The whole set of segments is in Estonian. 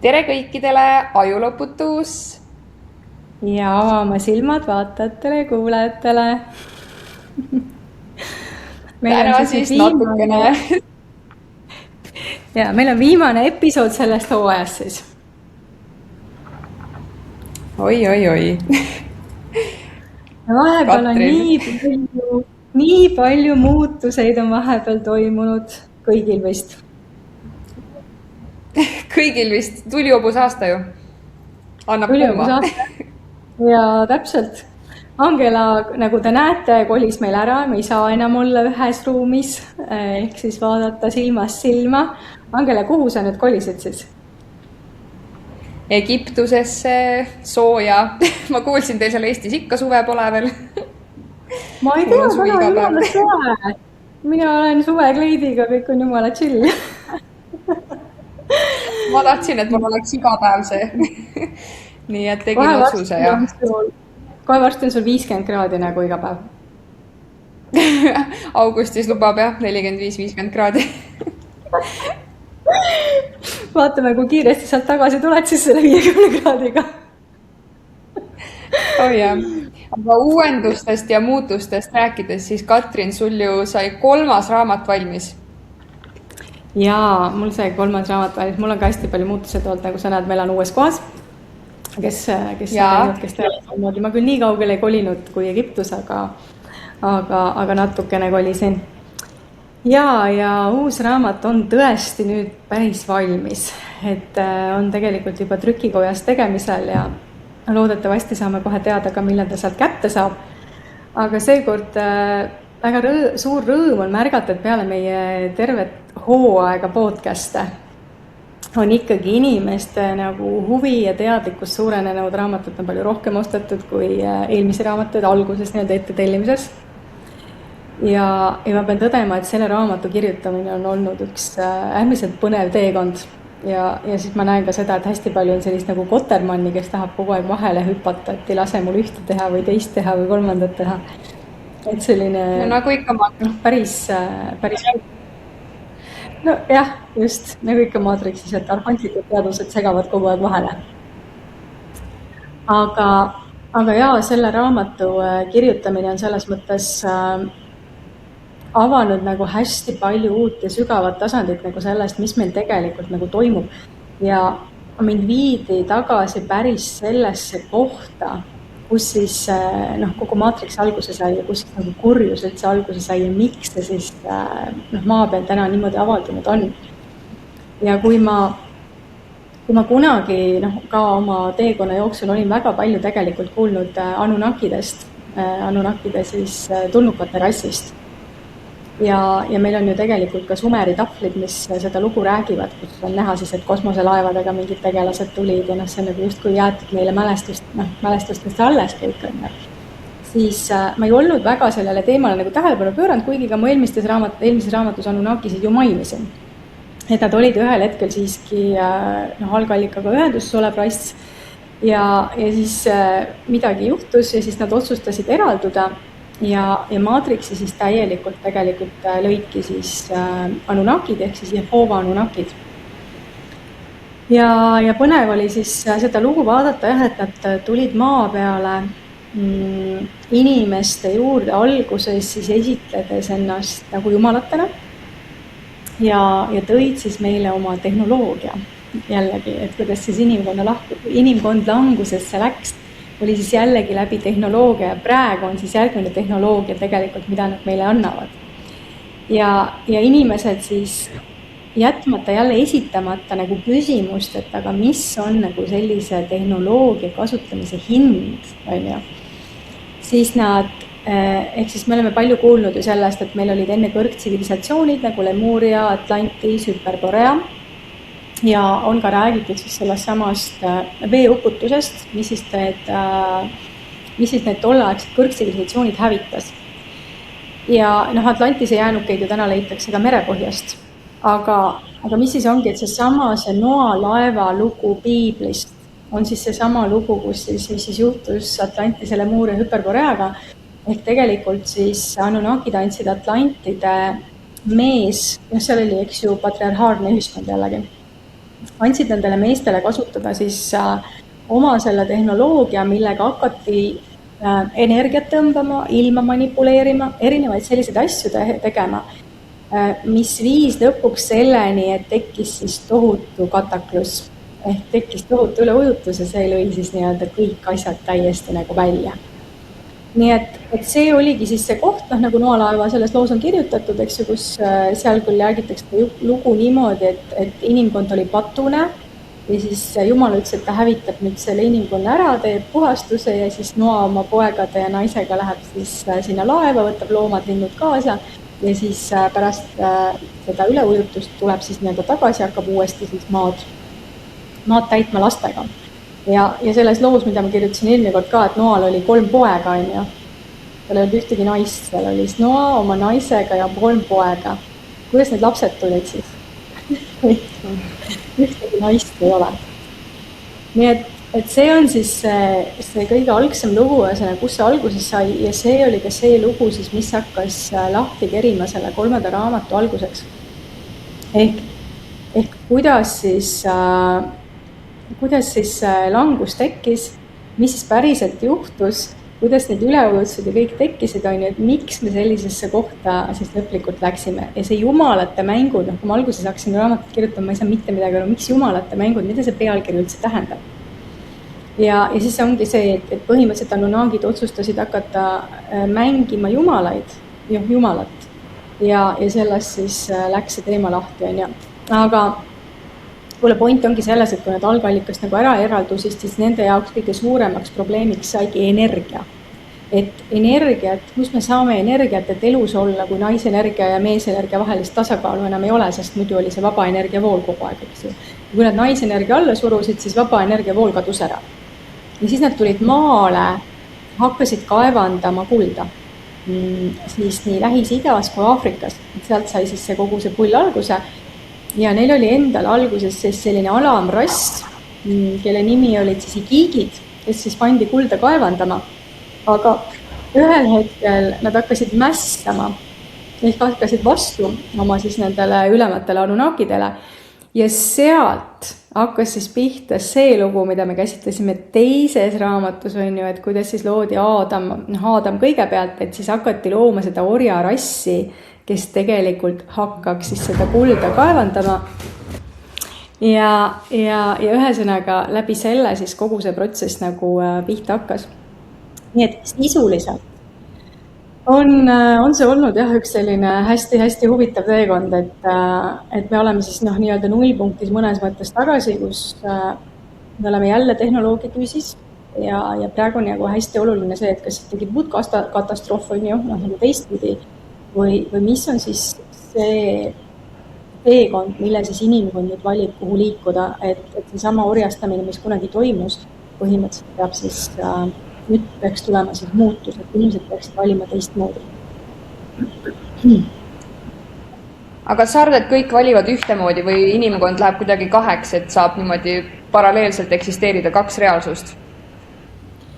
tere kõikidele, ajuloputus. Ja avame silmad vaatajatele ja kuulajatele. Täna siis natukene. Ja meil on viimane episood sellest hooajast siis. Oi. Vahepeal on nii palju muutuseid on vahepeal toimunud kõigil vist. Kõigil vist tuliobus aasta ju. Annab kuuma. Ja täpselt. Angela, nagu te näete, kolis meil ära, me ei saa enam olla ühes ruumis, ehk siis vaadata silmast silma. Angela, kuhu sa nüüd kolisid siis? Egiptusesse, sooja. Ma kuulsin teil seal Eestis ikka suve pole veel. Ma ei tea, täna on jumala suve. Mina olen suvekleidiga, kõik on jumala chill. Ma tahtsin, et mul oleks iga päev see. Nii et tegin otsuse ja... Kohe varsti on sul 50 kraadi nagu iga päev. Augustis lubab jah, 45-50 kraadi. Vaatame, kui kiiresti sealt tagasi tuled siis selle 50 kraadiga. Jah. Aga uuendustest ja muutustest rääkides, siis Katrin, sul ju sai 3. raamat valmis. Jaa, mul sai 3. raamat valmis. Mul on ka hästi palju muutused olnud, nagu sa näed, meil on uues kohas. Kes teavad moodi. Ma küll nii kaugele ei kolinud kui Egiptus, aga natukene kolisin. Ja uus raamat on tõesti nüüd päris valmis. Et on tegelikult juba trükikojas tegemisel ja loodetavasti saame kohe teada ka, millal ta sealt kätte saab. Aga seekord väga suur rõõm on märgata, et peale meie tervet hooaega podcast'e on ikkagi inimeste nagu huvi ja teadlikkus suurenenud, raamatut on palju rohkem ostetud kui eelmise raamatuid alguses nii-öelda ette tellimises. Ja ma pean tõdema, et selle raamatu kirjutamine on olnud üks äärmiselt põnev teekond. Ja siis ma näen ka seda, et hästi palju on sellist nagu kotermanni, kes tahab kogu aeg vahele hüpata, et ei lase mul ühte teha või teist teha või kolmandat teha. Et selline... No, nagu ikka päris... No jah, just, nagu ikka Matrixis, et arhantlikud teadused segavad kogu aeg vahele. Aga jaa, selle raamatu kirjutamine on selles mõttes avanud nagu hästi palju uut ja sügavat tasandit nagu sellest, mis meil tegelikult nagu toimub. Ja mind viidi tagasi päris sellesse kohta, kus siis kogu Matrix alguse sai ja kus siis nagu kurjus üldse alguse sai ja miks see siis maa peal täna niimoodi avaldunud on. Ja kui ma kunagi ka oma teekonna jooksul olin väga palju tegelikult kuulnud Anunnakide siis tulnukate rassist. Ja meil on ju tegelikult ka Sumeri tahvlid, mis seda lugu räägivad, kus on näha siis, et kosmoselaevadega mingid tegelased tulid ja see on nagu justkui jäetud meile mälestustest alles kõik on. Siis ma ei olnud väga sellele teemale nagu tähelepanu pööranud, kuigi ka mu eelmises raamatus Anunnakisid ju mainisin. Et nad olid ühel hetkel siiski algallikaga ühenduses olev rass ja siis midagi juhtus ja siis nad otsustasid eralduda. Ja Matrixi siis täielikult tegelikult lõidki siis Anunnakid ehk siis Jehova Anunnakid. Ja põnev oli siis seda lugu vaadata, et nad tulid maa peale inimeste juurde alguses siis esitledes ennast nagu jumalatena ja tõid siis meile oma tehnoloogia jällegi, et kuidas siis inimkond langusesse läks. Oli siis jällegi läbi tehnoloogia ja praegu on siis järgmine tehnoloogia tegelikult, mida nad meile annavad. Ja inimesed siis jätmata jälle esitamata nagu küsimust, et aga mis on nagu sellise tehnoloogia kasutamise hind, on ju. Siis ehk siis me oleme palju kuulnud ju sellest, et meil olid enne kõrgtsivilisatsioonid nagu Lemuria, Atlantis, Hyperborea. Ja on ka räägitud siis sellest samast veeuputusest, mis siis need tolleaegsed kõrgtsivilisatsioonid hävitas. Ja Atlantise jäänukeid ju täna leitakse ka merepõhjast. Aga mis siis ongi, et see Noa laeva lugu piiblist on siis see sama lugu, mis siis juhtus Atlantise, Lemuria, Hyperboreaga. Ehk tegelikult siis Anunnakid andsid Atlantide mees, seal oli eks ju patriarhaalne ühiskond jällegi. andsid nendele meestele kasutada siis oma selle tehnoloogia, millega hakati energiat tõmbama, ilma manipuleerima, erinevaid selliseid asju tegema, mis viis lõpuks selleni, et tekkis siis tohutu kataklus ehk tekkis tohutu üleujutus ja see lõi siis nii-öelda kõik asjad täiesti nagu välja. Nii et see oligi siis see koht, nagu Noalaeva selles loos on kirjutatud, eks ju, kus seal küll räägitakse lugu niimoodi, et inimkond oli patune ja siis Jumal ütles, et ta hävitab nüüd selle inimkonna ära, teeb puhastuse ja siis Noa oma poegade ja naisega läheb siis sinna laeva, võtab loomad, linnud kaasa ja siis pärast seda üleujutust tuleb siis nii-öelda tagasi, hakkab uuesti siis maad täitma lastega. Ja selles loos, mida ma kirjutasin eelmine kord ka, et Noal oli 3 poega, on ju. Tal ei olnud ühtegi naist, seal oli Noa oma naisega ja 3 poega. Kuidas need lapsed tulid siis? Ühtegi naist ei ole. Nii et see on siis see kõige algsem lugu, kus see alguses sai ja see oli ka see lugu, siis, mis hakkas lahti kerima selle 3. raamatu alguseks. Ehk kuidas siis langus tekkis, mis siis päriselt juhtus, kuidas need üleujutused ja kõik tekkisid, on ju, et miks me sellisesse kohta siis lõplikult läksime. Ja see jumalate mängud, kui ma alguses hakkasin raamatut kirjutama, ma ei saa mitte midagi aru, miks jumalate mängud, mida see pealkiri üldse tähendab. Ja siis ongi see, et põhimõtteliselt Anunnakid otsustasid hakata mängima jumalaid, jumalat. Ja sellest siis läks see teema lahti, on ju. Aga point ongi selles, et kui need algallikast nagu ära eraldusid, siis nende jaoks kõige suuremaks probleemiks saigi energia. Et energiat, kus me saame energiat, et elus olla, kui naisenergia ja meesenergia vahelist tasakaalu enam ei ole, sest muidu oli see vaba energiavool kogu aeg, eks ju. Kui nad naisenergia alla surusid, siis vaba energiavool kadus ära. Ja siis nad tulid maale, hakkasid kaevandama kulda. Siis nii Lähis-Idas kui Aafrikas. Sealt sai siis see kogu see pull alguse. Ja neil oli endal alguses selline alamrass, kelle nimi olid siis igiigid, kes siis pandi kulda kaevandama. Aga ühel hetkel nad hakkasid mässama, ehk hakkasid vastu oma siis nendele ülematele Anunnakidele. Ja sealt hakkas siis pihta see lugu, mida me käsitlesime teises raamatus, on ju, et kuidas siis loodi Aadam kõigepealt, et siis hakati looma seda orjarassi, kes tegelikult hakkaks siis seda kulda kaevandama. Ja ühesõnaga läbi selle siis kogu see protsess nagu pihta hakkas. Nii et sisuliselt on see olnud jah, üks selline hästi-hästi huvitav teekond, et me oleme siis nii-öelda nullpunktis mõnes mõttes tagasi, kus me oleme jälle tehnoloogia küüsis ja praegu on nagu hästi oluline see, et kas tekib muud katastroof on ju, nagu teistpidi või mis on siis see teekond, mille siis inimkond nüüd valib, kuhu liikuda, et seesama orjastamine, mis kunagi toimus, põhimõtteliselt peab siis nüüd peaks tulema siis muutus, et inimesed peaksid valima teistmoodi. Aga sa arvad, et kõik valivad ühtemoodi või inimkond läheb kuidagi kaheks, et saab niimoodi paralleelselt eksisteerida 2 reaalsust?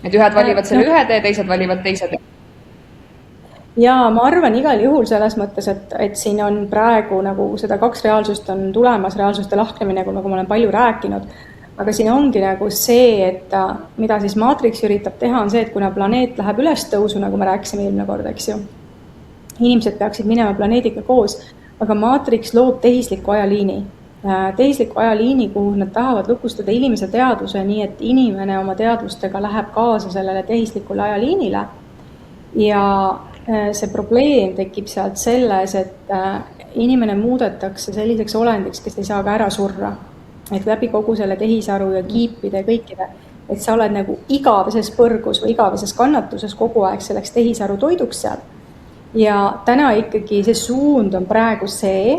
Et ühed valivad selle ühe tee, teised valivad teise tee? Ja ma arvan igal juhul selles mõttes, et siin on praegu nagu seda 2 reaalsust on tulemas, reaalsuste lahknemine, nagu ma olen palju rääkinud. Aga siin ongi nagu see, et mida siis Matrix üritab teha, on see, et kuna planeet läheb üles tõusu, nagu me rääkisime eelmine kord, eks ju. Inimesed peaksid minema planeediga koos, aga Matrix loob tehisliku ajaliini. Tehisliku ajaliini, kuhu nad tahavad lukustada inimese teadvuse, nii et inimene oma teadvustega läheb kaasa sellele tehislikule ajaliinile. Ja see probleem tekib sealt selles, et inimene muudetakse selliseks olendiks, kes ei saa ka ära surra. Et läbi kogu selle tehisaru ja kiipide ja kõikide, et sa oled nagu igaveses põrgus või igaveses kannatuses kogu aeg selleks tehisaru toiduks seal. Ja täna ikkagi see suund on praegu see,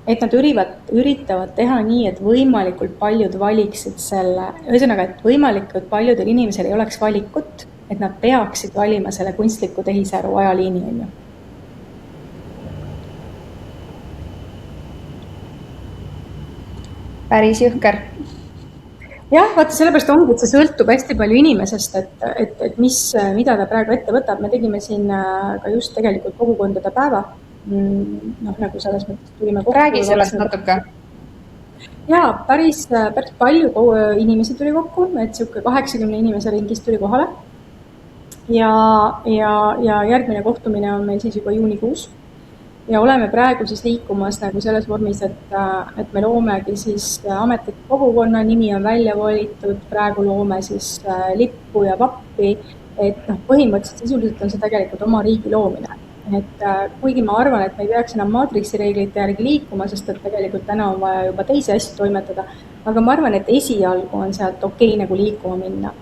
et nad üritavad teha nii, et võimalikult paljud valiksid selle, ühesõnaga, et võimalikult paljudel inimesel ei oleks valikut, et nad peaksid valima selle kunstliku tehisaru ajaliini, on ju. Päris jõhker. Jah, vaata sellepärast ongi, et see sõltub hästi palju inimesest, et mida ta praegu ette võtab. Me tegime siin ka just tegelikult kogukondade päeva. Nagu selles mõttes tulime kokku. Räägi sellest natuke. Jaa, päris palju inimesi tuli kokku, et sihuke 80 inimese ringis tuli kohale. Ja järgmine kohtumine on meil siis juba juunikuus. Ja oleme praegu siis liikumas nagu selles vormis, et me loomegi siis ametliku kogukonna, nimi on välja valitud, praegu loome siis lippu ja pappi, et põhimõtteliselt sisuliselt on see tegelikult oma riigi loomine. Et kuigi ma arvan, et me ei peaks enam maatriksi reeglite järgi liikuma, sest et tegelikult täna on vaja juba teisi asju toimetada, aga ma arvan, et esialgu on sealt okei nagu liikuma minna.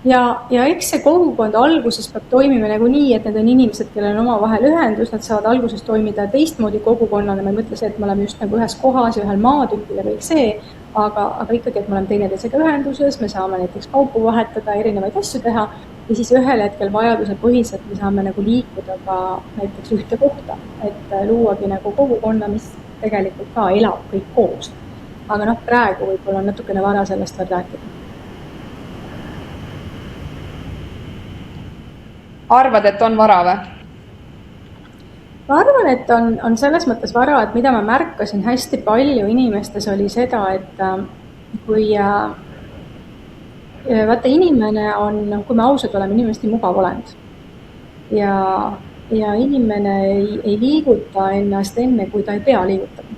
Ja eks see kogukond alguses peab toimima nagu nii, et need on inimesed, kellel on oma vahel ühendus, nad saavad alguses toimida teistmoodi kogukonnana, ma ei mõtle see, et me oleme just nagu ühes kohas ja ühel maatükil ja kõik see, aga ikkagi, et me oleme teineteisega ühenduses, me saame näiteks kaupu vahetada, erinevaid asju teha ja siis ühel hetkel vajaduse põhiselt me saame nagu liikuda ka näiteks ühte kohta, et luuagi nagu kogukonna, mis tegelikult ka elab kõik koos. Aga praegu võib-olla on natukene vara sellest veel rääkida. Arvad, et on vara või? Ma arvan, et on selles mõttes vara, et mida ma märkasin hästi palju inimestes oli seda, et kui vaata inimene on, kui me ausad oleme, inimesti mugav olend. Ja inimene ei liiguta ennast enne, kui ta ei pea liigutama.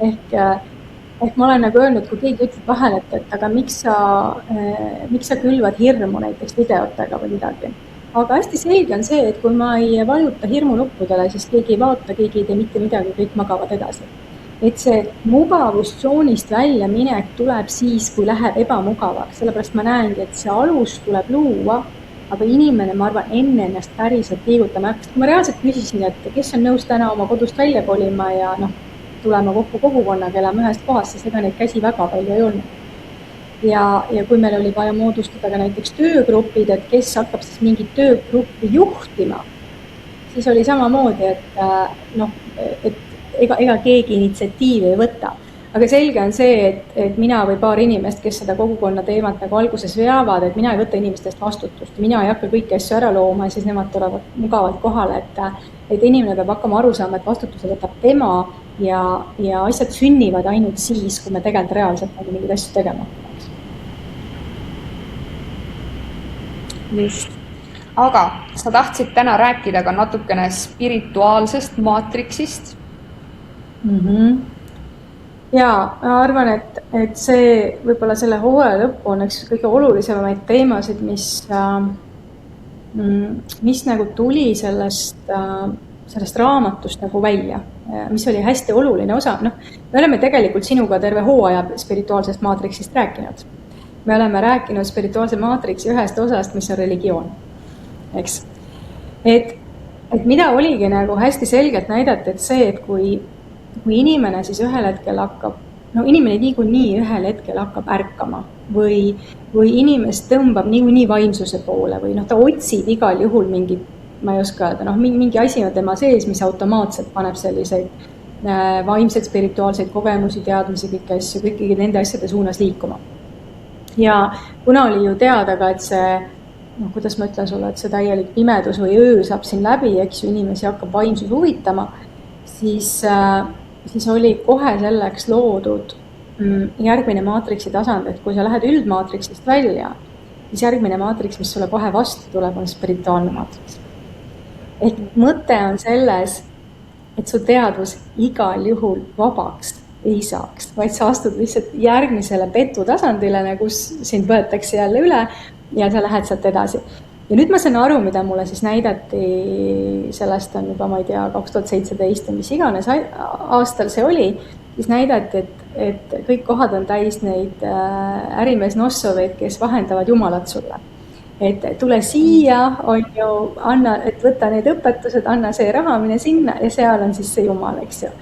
Ehk ma olen nagu öelnud, kui keegi ütleb vahel, et aga miks sa külvad hirmu näiteks videotega või midagi. Aga hästi selge on see, et kui ma ei vajuta hirmunuppudele, siis keegi ei vaata, keegi ei tee mitte midagi, kõik magavad edasi. Et see mugavustsoonist välja minek tuleb siis, kui läheb ebamugavaks. Sellepärast ma näengi, et see alus tuleb luua, aga inimene, ma arvan, enne ennast päriselt liigutama hakkas. Kui ma reaalselt küsisin, et kes on nõus täna oma kodust välja kolima ja tulema kokku kogukonnaga, elame ühest kohast, siis ega neid käsi väga palju ei olnud. Ja kui meil oli vaja moodustada ka näiteks töögrupid, et kes hakkab siis mingit töögruppi juhtima, siis oli samamoodi, et ega keegi initsiatiivi ei võta. Aga selge on see, et mina või paar inimest, kes seda kogukonna teemat nagu alguses veavad, et mina ei võta inimestest vastutust. Mina ei hakka kõiki asju ära looma ja siis nemad tulevad mugavalt kohale, et inimene peab hakkama aru saama, et vastutuse võtab tema ja asjad sünnivad ainult siis, kui me tegelikult reaalselt nagu mingid asju tegema hakkame. Just. Aga sa tahtsid täna rääkida ka natukene spirituaalsest maatriksist. Jaa, ma arvan, et see võib-olla selle hooaja lõppu on üks kõige olulisemaid teemasid, mis nagu tuli sellest raamatust nagu välja, mis oli hästi oluline osa. Me oleme tegelikult sinuga terve hooaja spirituaalsest maatriksist rääkinud. Me oleme rääkinud spirituaalse maatriksi ühest osast, mis on religioon, eks. Et mida oligi nagu hästi selgelt näidati, et see, et kui inimene siis ühel hetkel hakkab, inimene niikuinii ühel hetkel hakkab ärkama või inimest tõmbab niikuinii vaimsuse poole või ta otsib igal juhul mingit, ma ei oska öelda, mingi asi on tema sees, mis automaatselt paneb selliseid vaimseid, spirituaalseid kogemusi, teadmisi, kõiki asju, kõiki nende asjade suunas liikuma. Ja kuna oli ju teada ka, et see, kuidas ma ütlen sulle, et see täielik pimedus või öö saab siin läbi, eks ju, inimesi hakkab vaimsus huvitama, siis oli kohe selleks loodud järgmine maatriksi tasand, et kui sa lähed üldmaatriksist välja, siis järgmine maatriks, mis sulle kohe vastu tuleb, on spirituaalne maatriks. Ehk mõte on selles, et su teadvus igal juhul vabaks ei saaks, vaid sa astud lihtsalt järgmisele petu tasandile, kus sind võetakse jälle üle ja sa lähed sealt edasi. Ja nüüd ma saan aru, mida mulle siis näidati, sellest on juba, ma ei tea, 2017 ja mis iganes aastal see oli, siis näidati, et kõik kohad on täis neid ärimees Nossoveid, kes vahendavad jumalat sulle. Et tule siia, on ju, et võtta need õpetused, anna see raha, mine sinna ja seal on siis see jumal, eks ju.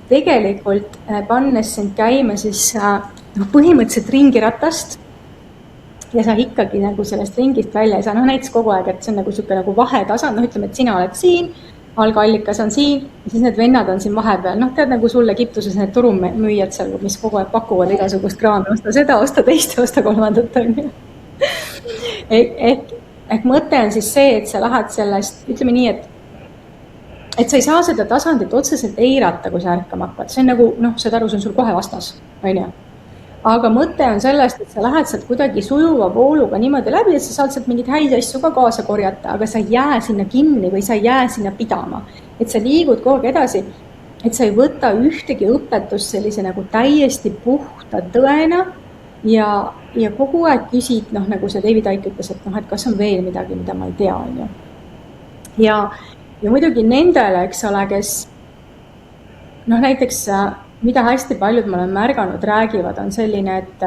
Tegelikult pannes sind käima siis põhimõtteliselt ringiratast ja sa ikkagi nagu sellest ringist välja ei saa. Näiteks kogu aeg, et see on nagu siuke nagu vahetasand, ütleme, et sina oled siin, algallikas on siin ja siis need vennad on siin vahepeal. Tead nagu sul Egiptuses need turumüüjad seal, mis kogu aeg pakuvad igasugust kraami, osta seda, osta teist, osta kolmandat. Ehk mõte on siis see, et sa lähed sellest, ütleme nii, et sa ei saa seda tasandit otseselt eirata, kui sa ärkama hakkad. See on nagu, saad aru, see on sul kohe vastas, on ju. aga mõte on sellest, et sa lähed sealt kuidagi sujuva vooluga niimoodi läbi, et sa saad sealt mingeid häid asju ka kaasa korjata, aga sa ei jää sinna kinni või sa ei jää sinna pidama. Et sa liigud kogu aeg edasi, et sa ei võta ühtegi õpetust sellise nagu täiesti puhta tõena ja kogu aeg küsid, noh, nagu see David Icke ütles, et noh, et kas on veel midagi, mida ma ei tea, on ju. Ja muidugi nendele, eks ole, kes noh, näiteks mida hästi paljud ma olen märganud, räägivad, on selline, et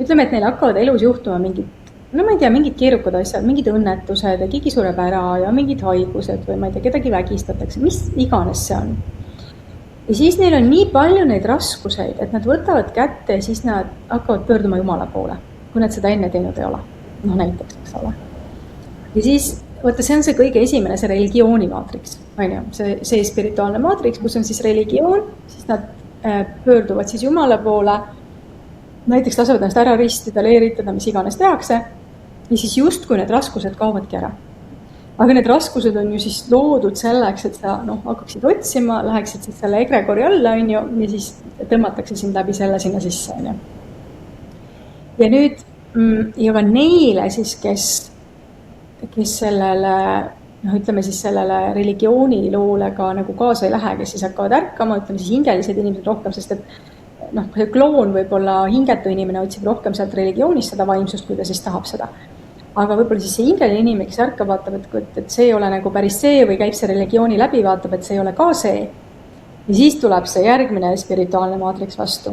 ütleme, et neil hakkavad elus juhtuma mingid, no ma ei tea, mingid keerukad asjad, mingid õnnetused ja keegi sureb ära ja mingid haigused või ma ei tea, kedagi vägistatakse, mis iganes see on. Ja siis neil on nii palju neid raskuseid, et nad võtavad kätte ja siis nad hakkavad pöörduma Jumala poole, kui nad seda enne teinud ei ole. Noh, näiteks, eks ole. Ja siis, võtta, see on see kõige esimene, see religiooni maatriks, on ju, see spirituaalne maatriks, kus on siis religioon, siis nad pöörduvad siis Jumala poole, näiteks lasavad ennast ära ristida, leeritada, mis iganes tehakse, ja siis just kui need raskused kaovadki ära. Aga need raskused on ju siis loodud selleks, et sa hakkaksid otsima, läheksid siis selle egregori alla, on ju, ja siis tõmmatakse sind läbi selle sinna sisse, on ju. Ja nüüd, ja ka neile siis, kes sellele, ütleme siis sellele religiooniloolega nagu kaasa ei lähe, kes siis hakkavad ärkama, ütleme siis hingelised inimesed rohkem, sest et see kloon võib-olla hingetu inimene otsib rohkem sealt religioonist seda vaimsust, kui ta siis tahab seda. Aga võib-olla siis see hingeline inimene, kes ärkab, vaatab, et see ei ole nagu päris see või käib see religiooni läbi, vaatab, et see ei ole ka see. Ja siis tuleb see järgmine spirituaalne maatriks vastu.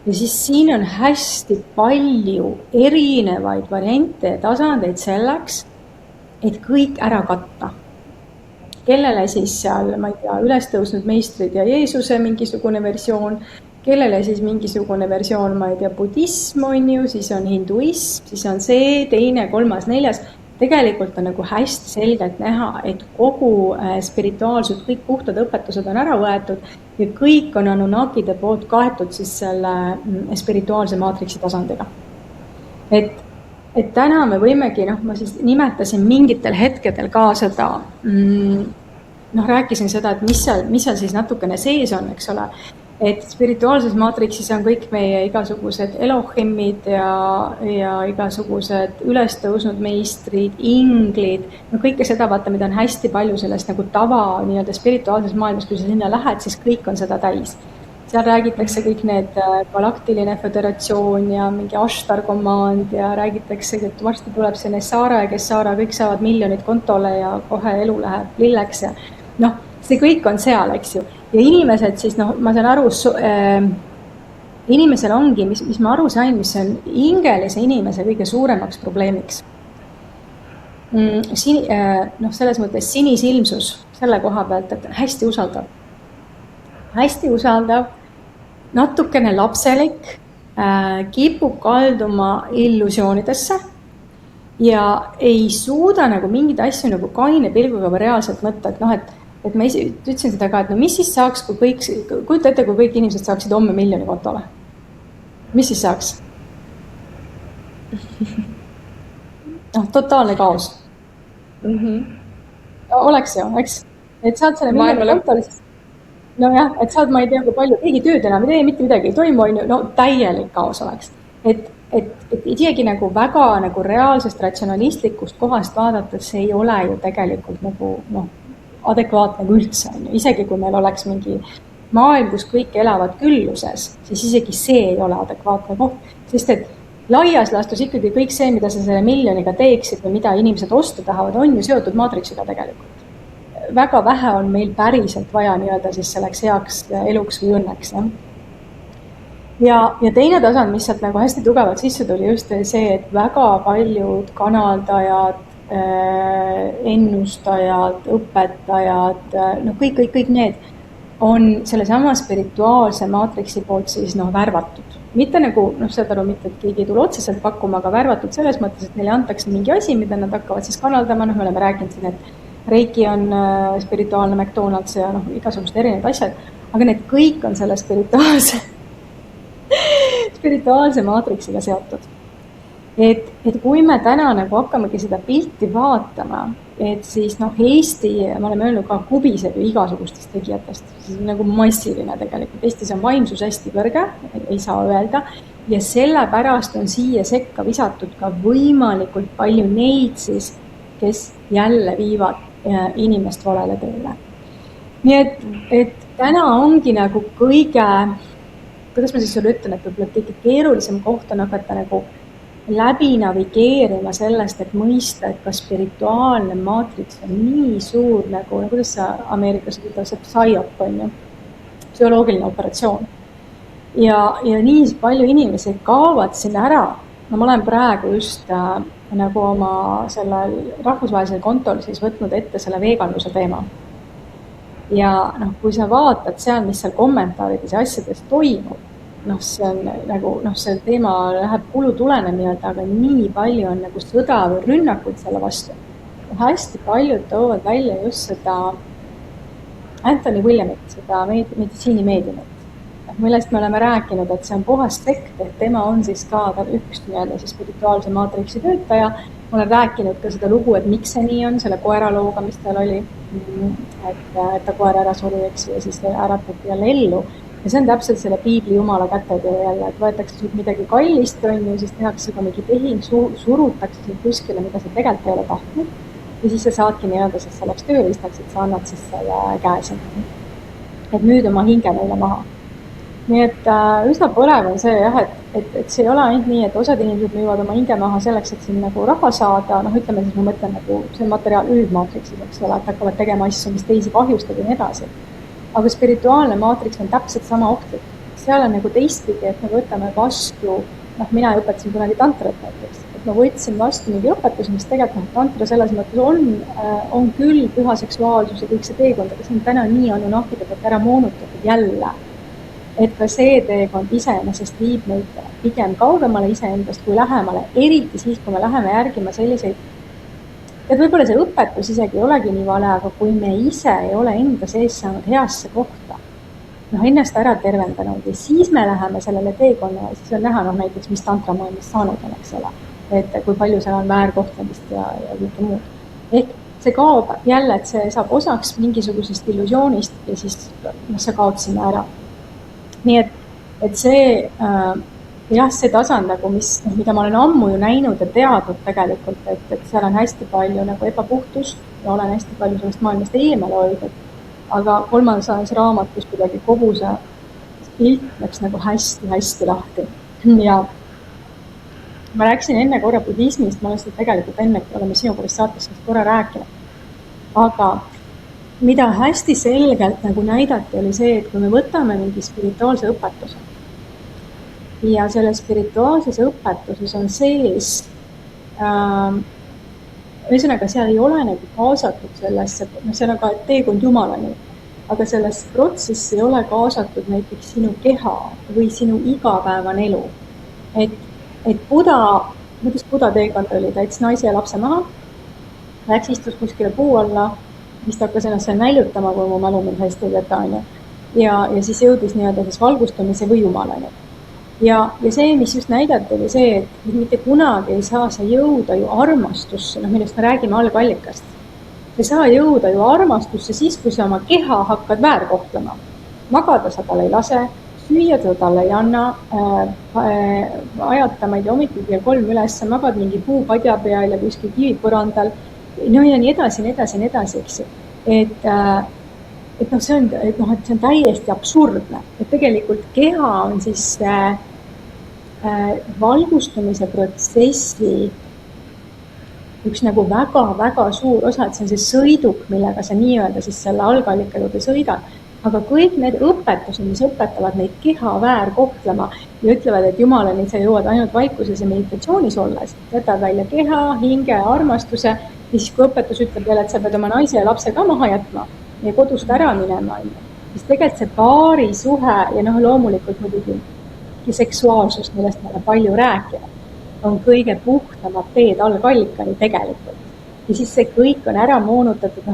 Ja siis siin on hästi palju erinevaid variante ja tasandeid selleks, et kõik ära katta. Kellele siis seal, ma ei tea, ülestõusnud meistrid ja Jeesuse mingisugune versioon, kellele siis mingisugune versioon, ma ei tea, budism on ju, siis on hinduism, siis on see, teine, kolmas, neljas. Tegelikult on nagu hästi selgelt näha, et kogu spirituaalsud, kõik puhtad õpetused on ära võetud ja kõik on Anunnakide poolt kaetud siis selle spirituaalse maatriksi tasandiga. Et täna me võimegi, ma siis nimetasin mingitel hetkedel ka seda, rääkisin seda, et mis seal siis natukene sees on, eks ole. Et spirituaalses maatriksis on kõik meie igasugused Elohimid ja igasugused ülestõusnud meistrid, inglid, kõike seda vaata, mida on hästi palju sellest nagu tava nii-öelda spirituaalses maailmas, kui sa sinna lähed, siis kõik on seda täis. Seal räägitakse kõik need galaktiline föderatsioon ja mingi Ashtar command ja räägitakse, et varsti tuleb see Nessara ja Kessara, kõik saavad miljonid kontole ja kohe elu läheb lilleks ja see kõik on seal, eks ju. Ja inimesed siis, ma saan aru, inimesel ongi, mis ma aru sain, mis on hingelise inimese kõige suuremaks probleemiks. Selles mõttes sinisilmsus selle koha pealt, et hästi usaldav. Hästi usaldav, natukene lapselik, kipub kalduma illusioonidesse ja ei suuda nagu mingeid asju nagu kaine pilguga või reaalselt mõtta, et ma ütlesin seda ka, et mis siis saaks, kui kujuta ette, kui kõik inimesed saaksid homme miljoni kontole. Mis siis saaks? Totaalne kaos. Oleks ju, eks? Et saad selle miljoni kontole, siis et saad, ma ei tea, kui palju, keegi tööd enam ei tee, mitte midagi ei toimu, täielik kaos oleks. Et isegi nagu väga nagu reaalsest ratsionalistlikust kohast vaadates see ei ole ju tegelikult nagu, adekvaatne kui üldse, isegi kui meil oleks mingi maailm, kus kõik elavad külluses, siis isegi see ei ole adekvaatne koht, sest et laias laastus ikkagi kõik see, mida sa selle miljoniga teeksid või mida inimesed osta tahavad, on ju seotud maatriksiga tegelikult. Väga vähe on meil päriselt vaja nii-öelda siis selleks heaks eluks või õnneks. Ja teine tasand, mis sealt nagu hästi tugevalt sisse tuli, just see, et väga paljud kanaldajad, ennustajad, õpetajad, kõik need on selle sama spirituaalse maatriksi poolt siis värvatud. Mitte nagu, saad aru, mitte, et keegi ei tule otseselt pakkuma, aga värvatud selles mõttes, et neile antakse mingi asi, mida nad hakkavad siis kanaldama, me oleme rääkinud siin, et Reiki on spirituaalne McDonald's ja igasugused erinevad asjad, aga need kõik on selle spirituaalse maatriksiga seotud. Et kui me täna nagu hakkamegi seda pilti vaatama et siis Eesti, me oleme öelnud ka, kubiseb ju igasugustest tegijatest. See on nagu massiline tegelikult. Eestis on vaimsus hästi kõrge, ei saa öelda. Ja sellepärast on siia sekka visatud ka võimalikult palju neid siis, kes jälle viivad inimest valele teele. Nii et täna ongi nagu kõige, kuidas ma siis sulle ütlen, et võib-olla kõige keerulisem koht on hakata nagu läbi navigeerima sellest, et mõista, et ka spirituaalne maatriks on nii suur nagu, kuidas sa Ameerikas ütleb, see psyop on ju, psühholoogiline operatsioon. Ja nii palju inimesi kaovad sinna ära. No ma olen praegu just nagu oma sellel rahvusvahelisel kontol siis võtnud ette selle veganluse teema. Ja kui sa vaatad seal, mis seal kommentaarides ja asjades toimub, see on nagu, see teema läheb kulutulene nii-öelda, aga nii palju on nagu sõda või rünnakuid selle vastu. Hästi paljud toovad välja just seda Anthony Williamit, seda meditsiinimeediumit, millest me oleme rääkinud, et see on puhas sekt, et tema on siis ka üks nii-öelda siis spirituaalse maatriksi töötaja. Ma olen rääkinud ka seda lugu, et miks see nii on, selle koeralooga, mis tal oli, et ta koer ära suri, eks, ja siis äratati jälle ellu. Ja see on täpselt selle piibli jumala kätetöö jälle, et võetakse sult midagi kallist, on ju, siis tehakse ka mingi tehing, surutakse sind kuskile, mida sa tegelikult ei ole tahtnud. Ja siis sa saadki nii-öelda selleks tööriistaks, et sa annad siis selle käe sinna. Et müüd oma hinge neile maha. Nii et üsna põlev on see jah, et see ei ole ainult nii, et osad inimesed müüvad oma hinge maha selleks, et siin nagu raha saada, ütleme siis ma mõtlen nagu see materiaal üldmaatriksis, eks ole, et hakkavad tegema asju, mis teisi kahjustab ja nii edasi. Aga spirituaalne maatriks on täpselt sama ohtlik. Seal on nagu teistpidi, et me võtame vastu, mina õpetasin kunagi tantrat näiteks, et ma võtsin vastu mingi õpetusi, mis tegelikult tantra selles mõttes on küll püha seksuaalsus ja kõik see teekond, aga see on täna nii Anunnakide poolt ära moonutatud jälle. Et ka see teekond iseenesest viib meid pigem kaugemale iseendast kui lähemale, eriti siis, kui me läheme järgima selliseid. Et võib-olla see õpetus isegi ei olegi nii vale, aga kui me ise ei ole enda sees saanud heasse kohta, ennast ära tervendanud ja siis me läheme sellele teekonna ja siis on näha näiteks, mis tantramaailmas saanud on, eks ole, et kui palju seal on väärkohtlemist ja kõike muud. Ehk see kaob jälle, et see saab osaks mingisugusest illusioonist ja siis sa kaod sinna ära. Nii et see jah, see tasand, nagu mida ma olen ammu ju näinud ja teadnud tegelikult, et seal on hästi palju nagu ebapuhtust ja olen hästi palju sellest maailmast eemale hoidnud. Aga 3. raamatus kuidagi kogu see pilt läks nagu hästi lahti. Ja ma rääkisin enne korra budismist, ma olen seda tegelikult enne, oleme sinu korras saates korra rääkinud. Aga mida hästi selgelt nagu näidati oli see, et kui me võtame mingi spirituaalse õpetuse, ja selle spirituaalses õpetuses on sees, ühesõnaga seal ei ole nagu kaasatud sellesse, seal on ka teekond Jumalani, aga selles protsessi ei ole kaasatud näiteks sinu keha või sinu igapäevane elu. Et kuidas Buda teekond oli, ta jättis naise ja lapse maha, läks istus kuskile puu alla, mis ta hakkas ennast seal näljutama, kui mu mälu mind hästi ei võta, ja siis jõudis nii-öelda siis valgustumise või Jumalani. Ja see, mis just näidati, oli see, et mitte kunagi ei saa sa jõuda ju armastusse, millest me räägime algallikast. Ei saa jõuda ju armastusse siis, kui sa oma keha hakkad väärkohtlema. Magada sa talle ei lase, süüa ta talle ei anna, ajata, ma ei tea, hommikul kell 3 üles, magad mingi puupadja peal ja kuskil kivipõrandal, ja nii edasi, eks ju. Et see on täiesti absurdne, et tegelikult keha on siis valgustumise protsessi üks nagu väga suur osa, et see on see sõiduk, millega sa nii-öelda siis selle algallika juurde sõidad. Aga kõik need õpetused, mis õpetavad neid keha väärkohtlema ja ütlevad, et Jumalani sa jõuad ainult vaikuses ja meditatsioonis olles, võtad välja keha, hinge, armastuse, ja siis kui õpetus ütleb veel, et sa pead oma naise ja lapse ka maha jätma ja kodust ära minema, siis tegelikult see paari suhe ja loomulikult muidugi seksuaalsus, millest me oleme palju rääkinud, on kõige puhtamad teed algallikani tegelikult. Ja siis see kõik on ära moonutatud,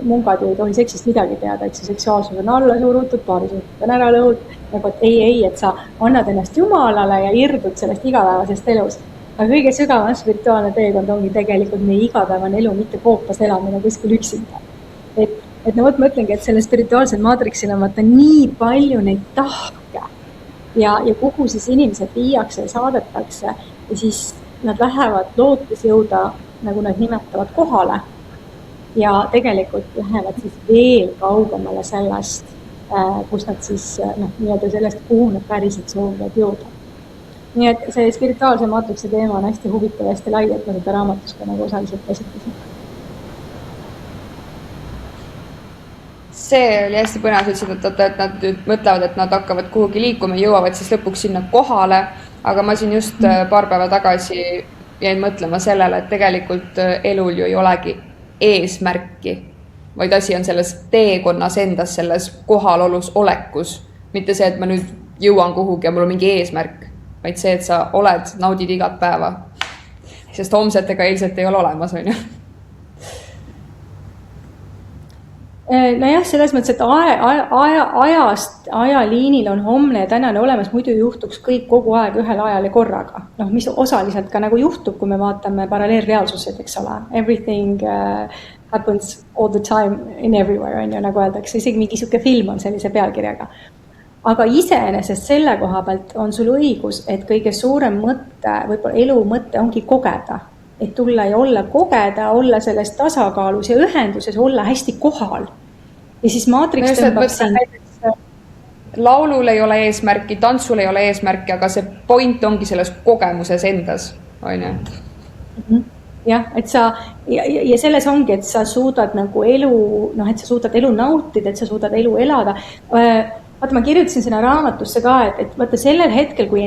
mungad ju ei tohi seksist midagi teada, et see seksuaalsus on alla surutud, paarisuhted on ära lõhud, nagu et ei, et sa annad ennast Jumalale ja irdud sellest igapäevasest elus. aga kõige sügavam spirituaalne teekond ongi tegelikult meie igapäevane elu, mitte koopas elamine kuskil üksinda. Et no vot, ma ütlengi, et selle spirituaalsel maatriksil on vaata nii palju neid tahke ja kuhu siis inimesed viiakse ja saadetakse ja siis nad lähevad lootes jõuda, nagu nad nimetavad, kohale ja tegelikult lähevad siis veel kaugemale sellest, kus nad siis nii-öelda sellest, kuhu nad päriselt soovivad jõuda. Nii et see spirituaalse maatriksi teema on hästi huvitav ja hästi lai, et ma seda raamatus ka nagu osaliselt käsitlesin. See oli hästi põnev, et nad mõtlevad, et nad hakkavad kuhugi liikuma ja jõuavad siis lõpuks sinna kohale, aga ma siin just paar päeva tagasi jäin mõtlema sellele, et tegelikult elul ju ei olegi eesmärki, vaid asi on selles teekonnas endas, selles kohalolus olekus, mitte see, et ma nüüd jõuan kuhugi ja mul on mingi eesmärk, vaid see, et sa oled, naudid igat päeva, sest homset ega eilset ei ole olemas, on ju. Nojah, selles mõttes, et ajaliinil on homne ja tänane olemas, muidu juhtuks kõik kogu aeg ühel ajal ja korraga. Mis osaliselt ka nagu juhtub, kui me vaatame paralleelreaalsused, eks ole. Everything happens all the time in everywhere, on ju, nagu öeldakse. Isegi mingi siuke film on sellise pealkirjaga. Aga iseenesest selle koha pealt on sul õigus, et kõige suurem mõte, võib-olla elu mõte ongi kogeda. Et tulla ja olla kogeda, olla selles tasakaalus ja ühenduses, olla hästi kohal. Ja siis maatriks tõmbab siin. Laulul ei ole eesmärki, tantsul ei ole eesmärki, aga see point ongi selles kogemuses endas, on ju? Jah, et sa, ja selles ongi, et sa suudad nagu elu, et sa suudad elu nautida, et sa suudad elu elada. Vaata, ma kirjutasin sinna raamatusse ka, et vaata sellel hetkel, kui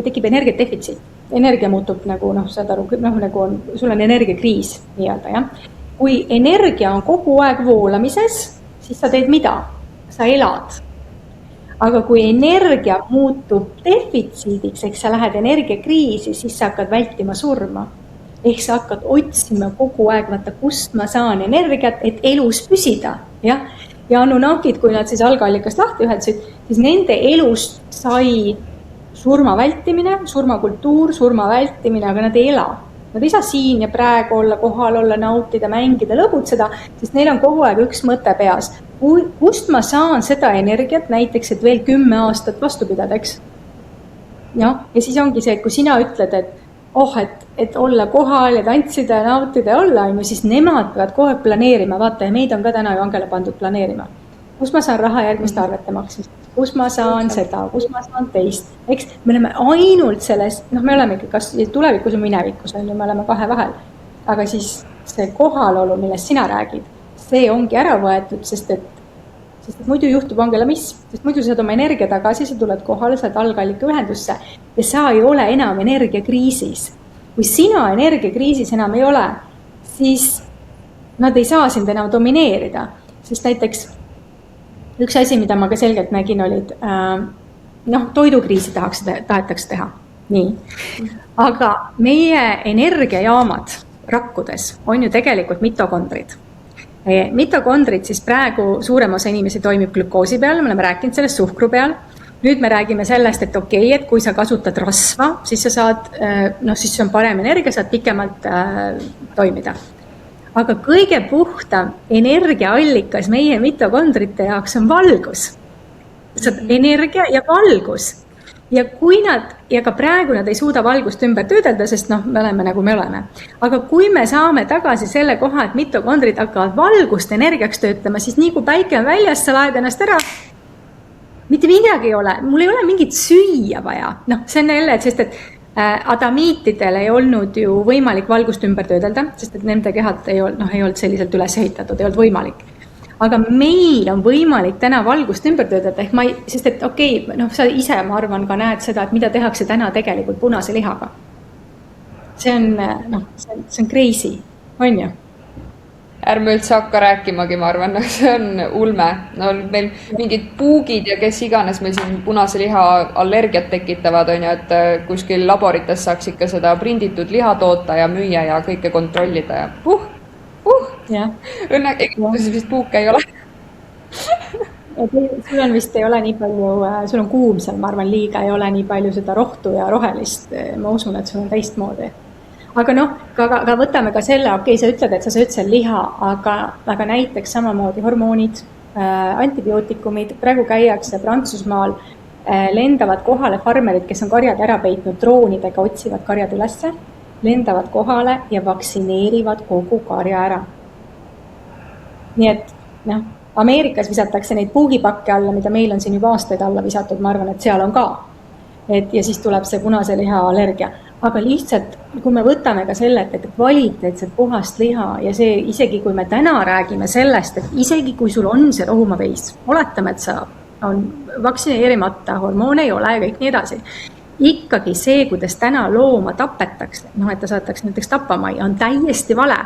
tekib energiadefitsiit, energia muutub nagu, saad aru, nagu on, sul on energiakriis nii-öelda, jah. Kui energia on kogu aeg voolamises, siis sa teed mida? Sa elad. Aga kui energia muutub defitsiidiks, ehk sa lähed energiakriisi, siis sa hakkad vältima surma. Ehk sa hakkad otsima kogu aeg, vaata, kust ma saan energiat, et elus püsida, jah. Ja Anunnakid, kui nad siis algallikast lahti ühendasid, siis nende elust sai surma vältimine, surmakultuur, surma vältimine, aga nad ei ela. Nad ei saa siin ja praegu olla, kohal olla, nautida, mängida, lõbutseda, sest neil on kogu aeg üks mõte peas. Kust ma saan seda energiat näiteks, et veel 10 aastat vastu pidada, eks? Ja siis ongi see, et kui sina ütled, et olla kohal ja tantsida ja nautida ja olla, siis nemad peavad kogu aeg planeerima, vaata, ja meid on ka täna ju angele pandud planeerima. Kus ma saan raha järgmiste arvete maksmist? Kus ma saan seda? Kus ma saan teist? Eks me oleme ainult selles, me oleme ikka kas tulevikus või minevikus, on ju, me oleme kahe vahel. Aga siis see kohalolu, millest sina räägid, see ongi ära võetud, sest et muidu juhtub angelamism, sest muidu saad oma energia tagasi, sa tuled kohale, saad algallika ühendusse ja sa ei ole enam energiakriisis. Kui sina energiakriisis enam ei ole, siis nad ei saa sind enam domineerida, sest näiteks üks asi, mida ma ka selgelt nägin, olid, toidukriisi tahetakse teha, nii. Aga meie energiajaamad rakkudes on ju tegelikult mitokondrid. Mitokondrid siis praegu suurem osa inimesi toimib glükoosi peal, me oleme rääkinud sellest suhkru peal. Nüüd me räägime sellest, et et kui sa kasutad rasva, siis sa saad, siis on parem energia, saad pikemalt toimida. Aga kõige puhtam energiaallikas meie mitokondrite jaoks on valgus. Saad energia ja valgus. Ja kui ja ka praegu nad ei suuda valgust ümber töödelda, sest me oleme nagu me oleme. Aga kui me saame tagasi selle koha, et mitokondrid hakkavad valgust energiaks töötama, siis nii kui päike on väljas, sa laed ennast ära. Mitte midagi ei ole, mul ei ole mingit süüa vaja. See on jälle, sest et adamiitidel ei olnud ju võimalik valgust ümber töödelda, sest et nende kehad ei olnud selliselt üles ehitatud, ei olnud võimalik. Aga meil on võimalik täna valgust ümber töödelda, sest et sa ise, ma arvan, ka näed seda, et mida tehakse täna tegelikult punase lihaga. See on crazy, on ju? Ärme üldse hakka rääkimagi, ma arvan, see on ulme. Meil mingid puugid ja kes iganes meil siin punase liha allergiat tekitavad, on ju, et kuskil laborites saaks ikka seda prinditud liha toota ja müüa ja kõike kontrollida ja Ja. Õnneks vist puuke ei ole. sul on vist ei ole nii palju, sul on kuum seal, ma arvan, liiga ei ole nii palju seda rohtu ja rohelist. Ma usun, et sul on teistmoodi. Aga noh, aga võtame ka selle, okei, sa ütled, et sa sööd seal liha, aga näiteks samamoodi hormoonid, antibiootikumid, praegu käiakse Prantsusmaal, lendavad kohale farmerid, kes on karjad ära peitnud, droonidega otsivad karjad ülesse, lendavad kohale ja vaktsineerivad kogu karja ära. Nii et, noh, Ameerikas visatakse neid puugipakke alla, mida meil on siin juba aastaid alla visatud, ma arvan, et seal on ka. Ja siis tuleb see punase liha allergia. Aga lihtsalt, kui me võtame ka selle, et kvaliteetset puhast liha ja see, isegi kui me täna räägime sellest, et isegi kui sul on see rohumaveis, oletame, et sa on vaktsineerimata, hormoone ei ole ja kõik nii edasi. Ikkagi see, kuidas täna looma tapetakse, et ta saatakse näiteks tapamai, on täiesti vale.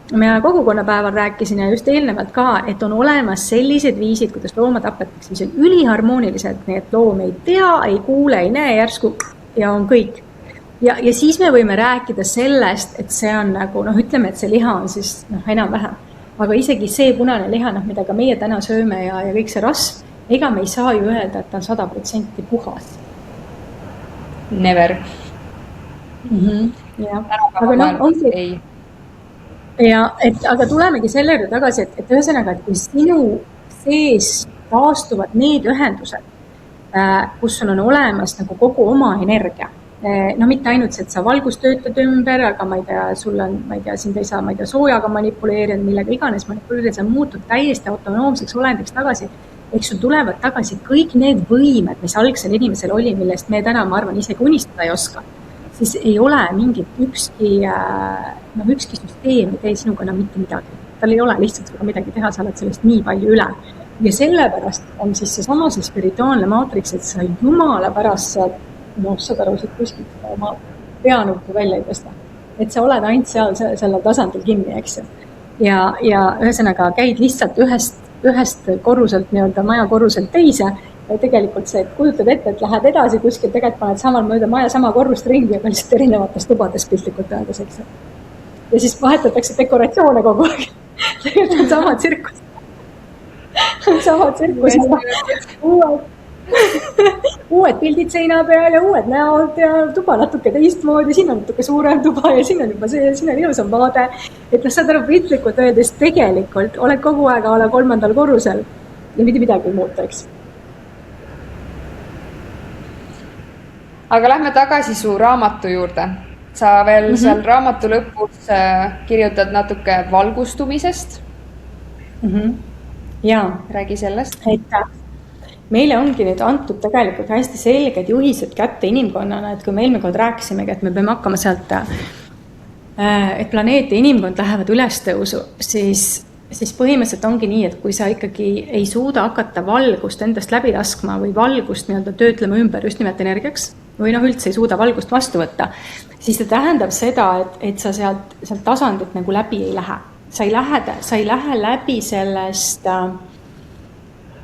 Ma kogukonnapäeval rääkisin ja just eelnevalt ka, et on olemas sellised viisid, kuidas looma tapetakse, mis on üliharmoonilised, nii et loom ei tea, ei kuule, ei näe järsku ja on kõik. Ja siis me võime rääkida sellest, et see on nagu, ütleme, et see liha on siis enam-vähem. Aga isegi see punane liha, mida ka meie täna sööme ja kõik see rasv, ega me ei saa ju öelda, et ta on 100% puhas. Never. Ja. Aga ongi... Ei. Aga tulemegi selle juurde tagasi, et ühesõnaga, et kui sinu sees taastuvad need ühendused, kus sul on olemas nagu kogu oma energia, mitte ainult see, et sa valgust töötad ümber, aga ma ei tea, sul on, sind ei saa, soojaga manipuleerida, millega iganes manipuleerida, sa muutud täiesti autonoomseks olendiks tagasi. Eks sul tulevad tagasi kõik need võimed, mis algsel inimesel oli, millest me täna, ma arvan, isegi unistada ei oska. Siis ei ole mingit ükski süsteem ei tee sinuga enam mitte midagi. Tal ei ole lihtsalt seda midagi teha, sa oled sellest nii palju üle. Ja sellepärast on siis seesama see spirituaalne maatriks, et sa jumala pärast saad, saad aru, siit kuskilt oma peanuppu välja ei tõsta. Et sa oled ainult seal sellel tasandil kinni, eks ju. Ja ühesõnaga käid lihtsalt ühest korruselt, maja korruselt teise. Ja tegelikult see, et kujutad ette, et lähed edasi kuskil, tegelikult paned samal mööda maja sama korrust ringi, aga lihtsalt erinevates tubades piltlikult öeldes, eks. Ja siis vahetatakse dekoratsioone kogu aeg. Tegelikult on sama tsirkus. Sama tsirkus. Uued pildid seina peal ja uued näod ja tuba natuke teistmoodi, siin on natuke suurem tuba ja siin on juba see, siin on ilusam vaade. Et saad aru piltlikult öeldes tegelikult oled kogu aeg ala 3. korrusel ja mitte midagi ei muuta, eks. Aga lähme tagasi su raamatu juurde. Sa veel seal raamatu lõpus kirjutad natuke valgustumisest. Jaa. Räägi sellest. Meile ongi nüüd antud tegelikult hästi selged juhised kätte inimkonnana, et kui me eelmine kord rääkisimegi, et me peame hakkama sealt, et planeet ja inimkond lähevad ülestõusu, siis põhimõtteliselt ongi nii, et kui sa ikkagi ei suuda hakata valgust endast läbi laskma või valgust töötlema ümber just nimelt energiaks või üldse ei suuda valgust vastu võtta, siis see tähendab seda, et sa sealt tasandilt nagu läbi ei lähe. Sa ei lähe läbi sellest,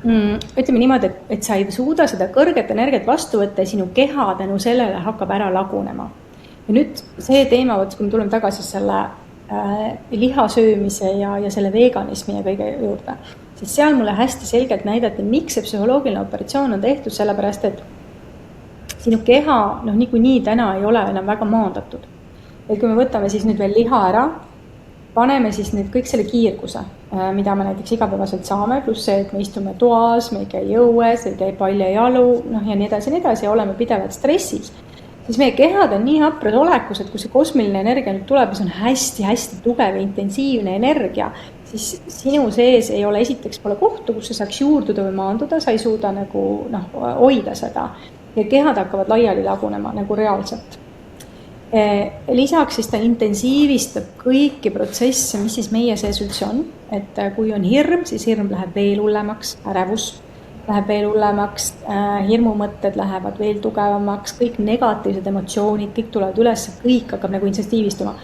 ütleme niimoodi, et sa ei suuda seda kõrget energiat vastu võtta ja sinu keha tänu sellele hakkab ära lagunema. Ja nüüd see teema, kui me tuleme tagasi selle lihasöömise ja selle veganismi ja kõige juurde, siis seal mulle hästi selgelt näidati, miks see psühholoogiline operatsioon on tehtud, sellepärast, et sinu keha niikuinii täna ei ole enam väga maandatud. Et kui me võtame siis nüüd veel liha ära, paneme siis nüüd kõik selle kiirguse, mida me näiteks igapäevaselt saame, pluss see, et me istume toas, me ei käi jõues, ei käi palja jalu, ja nii edasi, ja oleme pidevalt stressis. Siis meie kehad on nii hapras olekus, et kui see kosmiline energia nüüd tuleb, mis on hästi-hästi tugev ja intensiivne energia, siis sinu sees ei ole esiteks pole kohtu, kus sa saaks juurduda või maanduda, sa ei suuda nagu hoida seda. Ja kehad hakkavad laiali lagunema nagu reaalselt. Lisaks siis ta intensiivistab kõiki protsesse, mis siis meie sees üldse on. Et kui on hirm, siis hirm läheb veel hullemaks, ärevus läheb veel hullemaks, hirmumõtted lähevad veel tugevamaks, kõik negatiivsed emotsioonid, kõik tulevad üles, kõik hakkab nagu intensiivistuma.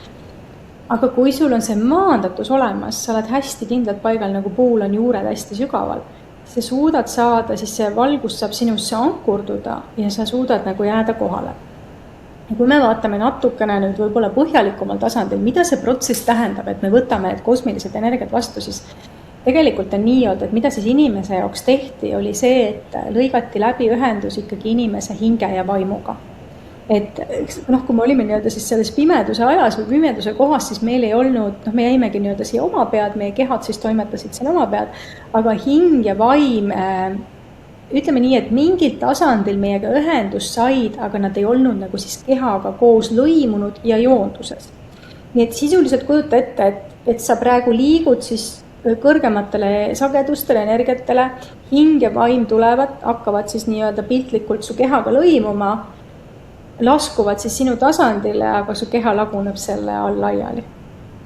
Aga kui sul on see maandatus olemas, sa oled hästi kindlalt paigal, nagu puul on juured hästi sügaval, sa suudad saada, siis see valgus saab sinusse ankurduda ja sa suudad nagu jääda kohale. Ja kui me vaatame natukene nüüd võib-olla põhjalikumal tasandil, mida see protsess tähendab, et me võtame need kosmilised energiat vastu, siis tegelikult on nii olnud, et mida siis inimese jaoks tehti, oli see, et lõigati läbi ühendus ikkagi inimese hinge ja vaimuga. Et noh, kui me olime nii-öelda siis selles pimeduse ajas või pimeduse kohas, siis meil ei olnud, me jäimegi nii-öelda siia oma pead, meie kehad siis toimetasid siin oma pead, aga hing ja vaim, ütleme nii, et mingil tasandil meiega ühendus said, aga nad ei olnud nagu siis kehaga koos lõimunud ja joonduses. Nii et sisuliselt kujuta ette, et sa praegu liigud siis kõrgematele sagedustele, energiatele, hing ja vaim tulevad, hakkavad siis nii-öelda piltlikult su kehaga lõimuma, laskuvad siis sinu tasandile, aga su keha laguneb selle all laiali.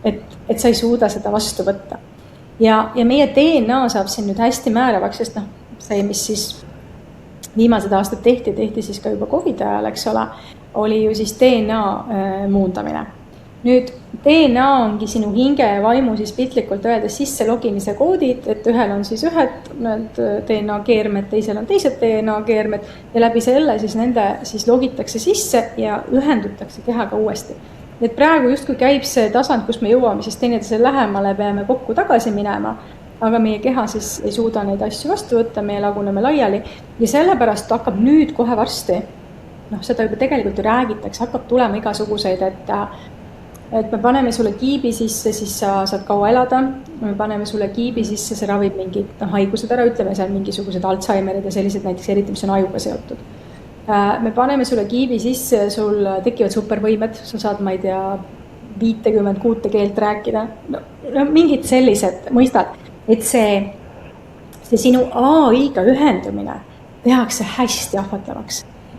Et sa ei suuda seda vastu võtta. Ja meie DNA saab siin nüüd hästi määravaks, sest see, mis siis viimased aastad tehti siis ka juba COVID ajal, eks ole, oli ju siis DNA muundamine. Nüüd DNA ongi sinu hinge ja vaimu siis piltlikult öeldes sisse logimise koodid, et ühel on siis ühed DNA keermed, teisel on teised DNA keermed ja läbi selle siis nende siis logitakse sisse ja ühendutakse kehaga uuesti. Et praegu justkui käib see tasand, kus me jõuame siis teineteisele lähemale, peame kokku tagasi minema, aga meie keha siis ei suuda neid asju vastu võtta, meie laguneme laiali ja sellepärast hakkab nüüd kohe varsti, seda juba tegelikult ju räägitakse, hakkab tulema igasuguseid, et me paneme sulle kiibi sisse, siis sa saad kaua elada, me paneme sulle kiibi sisse, see ravib mingid haigused ära, ütleme seal mingisugused Alzheimerid ja sellised näiteks eriti, mis on ajuga seotud. Me paneme sulle kiibi sisse, sul tekivad supervõimed, sa saad, ma ei tea, 56 keelt rääkida, mingid sellised, mõistad, et see sinu AI-ga ühendumine tehakse hästi ahvatlevaks.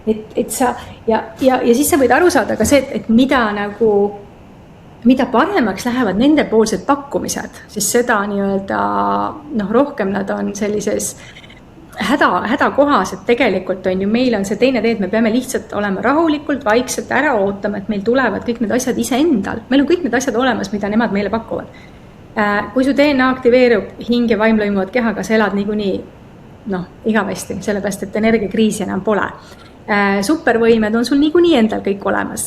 Et sa, ja siis sa võid aru saada ka see, et mida paremaks lähevad nendepoolsed pakkumised, siis seda nii-öelda, rohkem nad on sellises häda kohas, et tegelikult on ju, meil on see teine tee, et me peame lihtsalt olema rahulikult, vaikselt ära ootama, et meil tulevad kõik need asjad ise endal. Meil on kõik need asjad olemas, mida nemad meile pakuvad. Kui su DNA aktiveerub, hing ja vaim lõimuvad kehaga, sa elad niikuinii, igavesti, sellepärast, et energiakriisi enam pole. Supervõimed on sul niikuinii endal kõik olemas.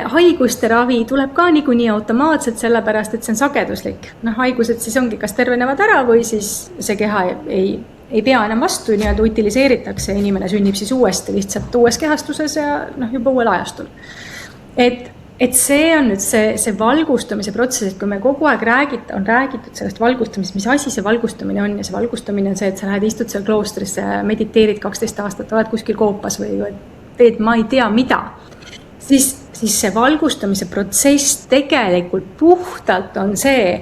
Haiguste ravi tuleb ka niikuinii automaatselt, sellepärast, et see on sageduslik. Haigused siis ongi, kas tervenevad ära või siis see keha ei pea enam vastu, nii-öelda utiliseeritakse ja inimene sünnib siis uuesti lihtsalt uues kehastuses ja juba uuel ajastul. Et see on nüüd see valgustumise protsess, et kui me kogu aeg on räägitud sellest valgustamisest, mis asi see valgustamine on ja see valgustamine on see, et sa lähed istud seal kloostrisse, mediteerid 12 aastat, oled kuskil koopas või teed ma ei tea mida, siis see valgustamise protsess tegelikult puhtalt on see,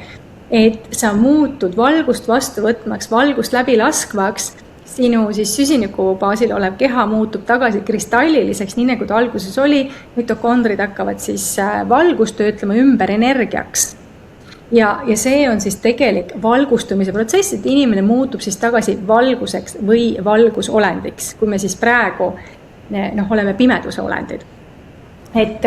et sa muutud valgust vastu võtmaks, valgust läbi laskvaks, sinu siis süsiniku baasil olev keha muutub tagasi kristalliliseks, nii nagu ta alguses oli, mitokondrid hakkavad siis valgust töötlema ümber energiaks. Ja see on siis tegelik valgustumise protsess, et inimene muutub siis tagasi valguseks või valgusolendiks, kui me siis praegu oleme pimeduse olendid. Et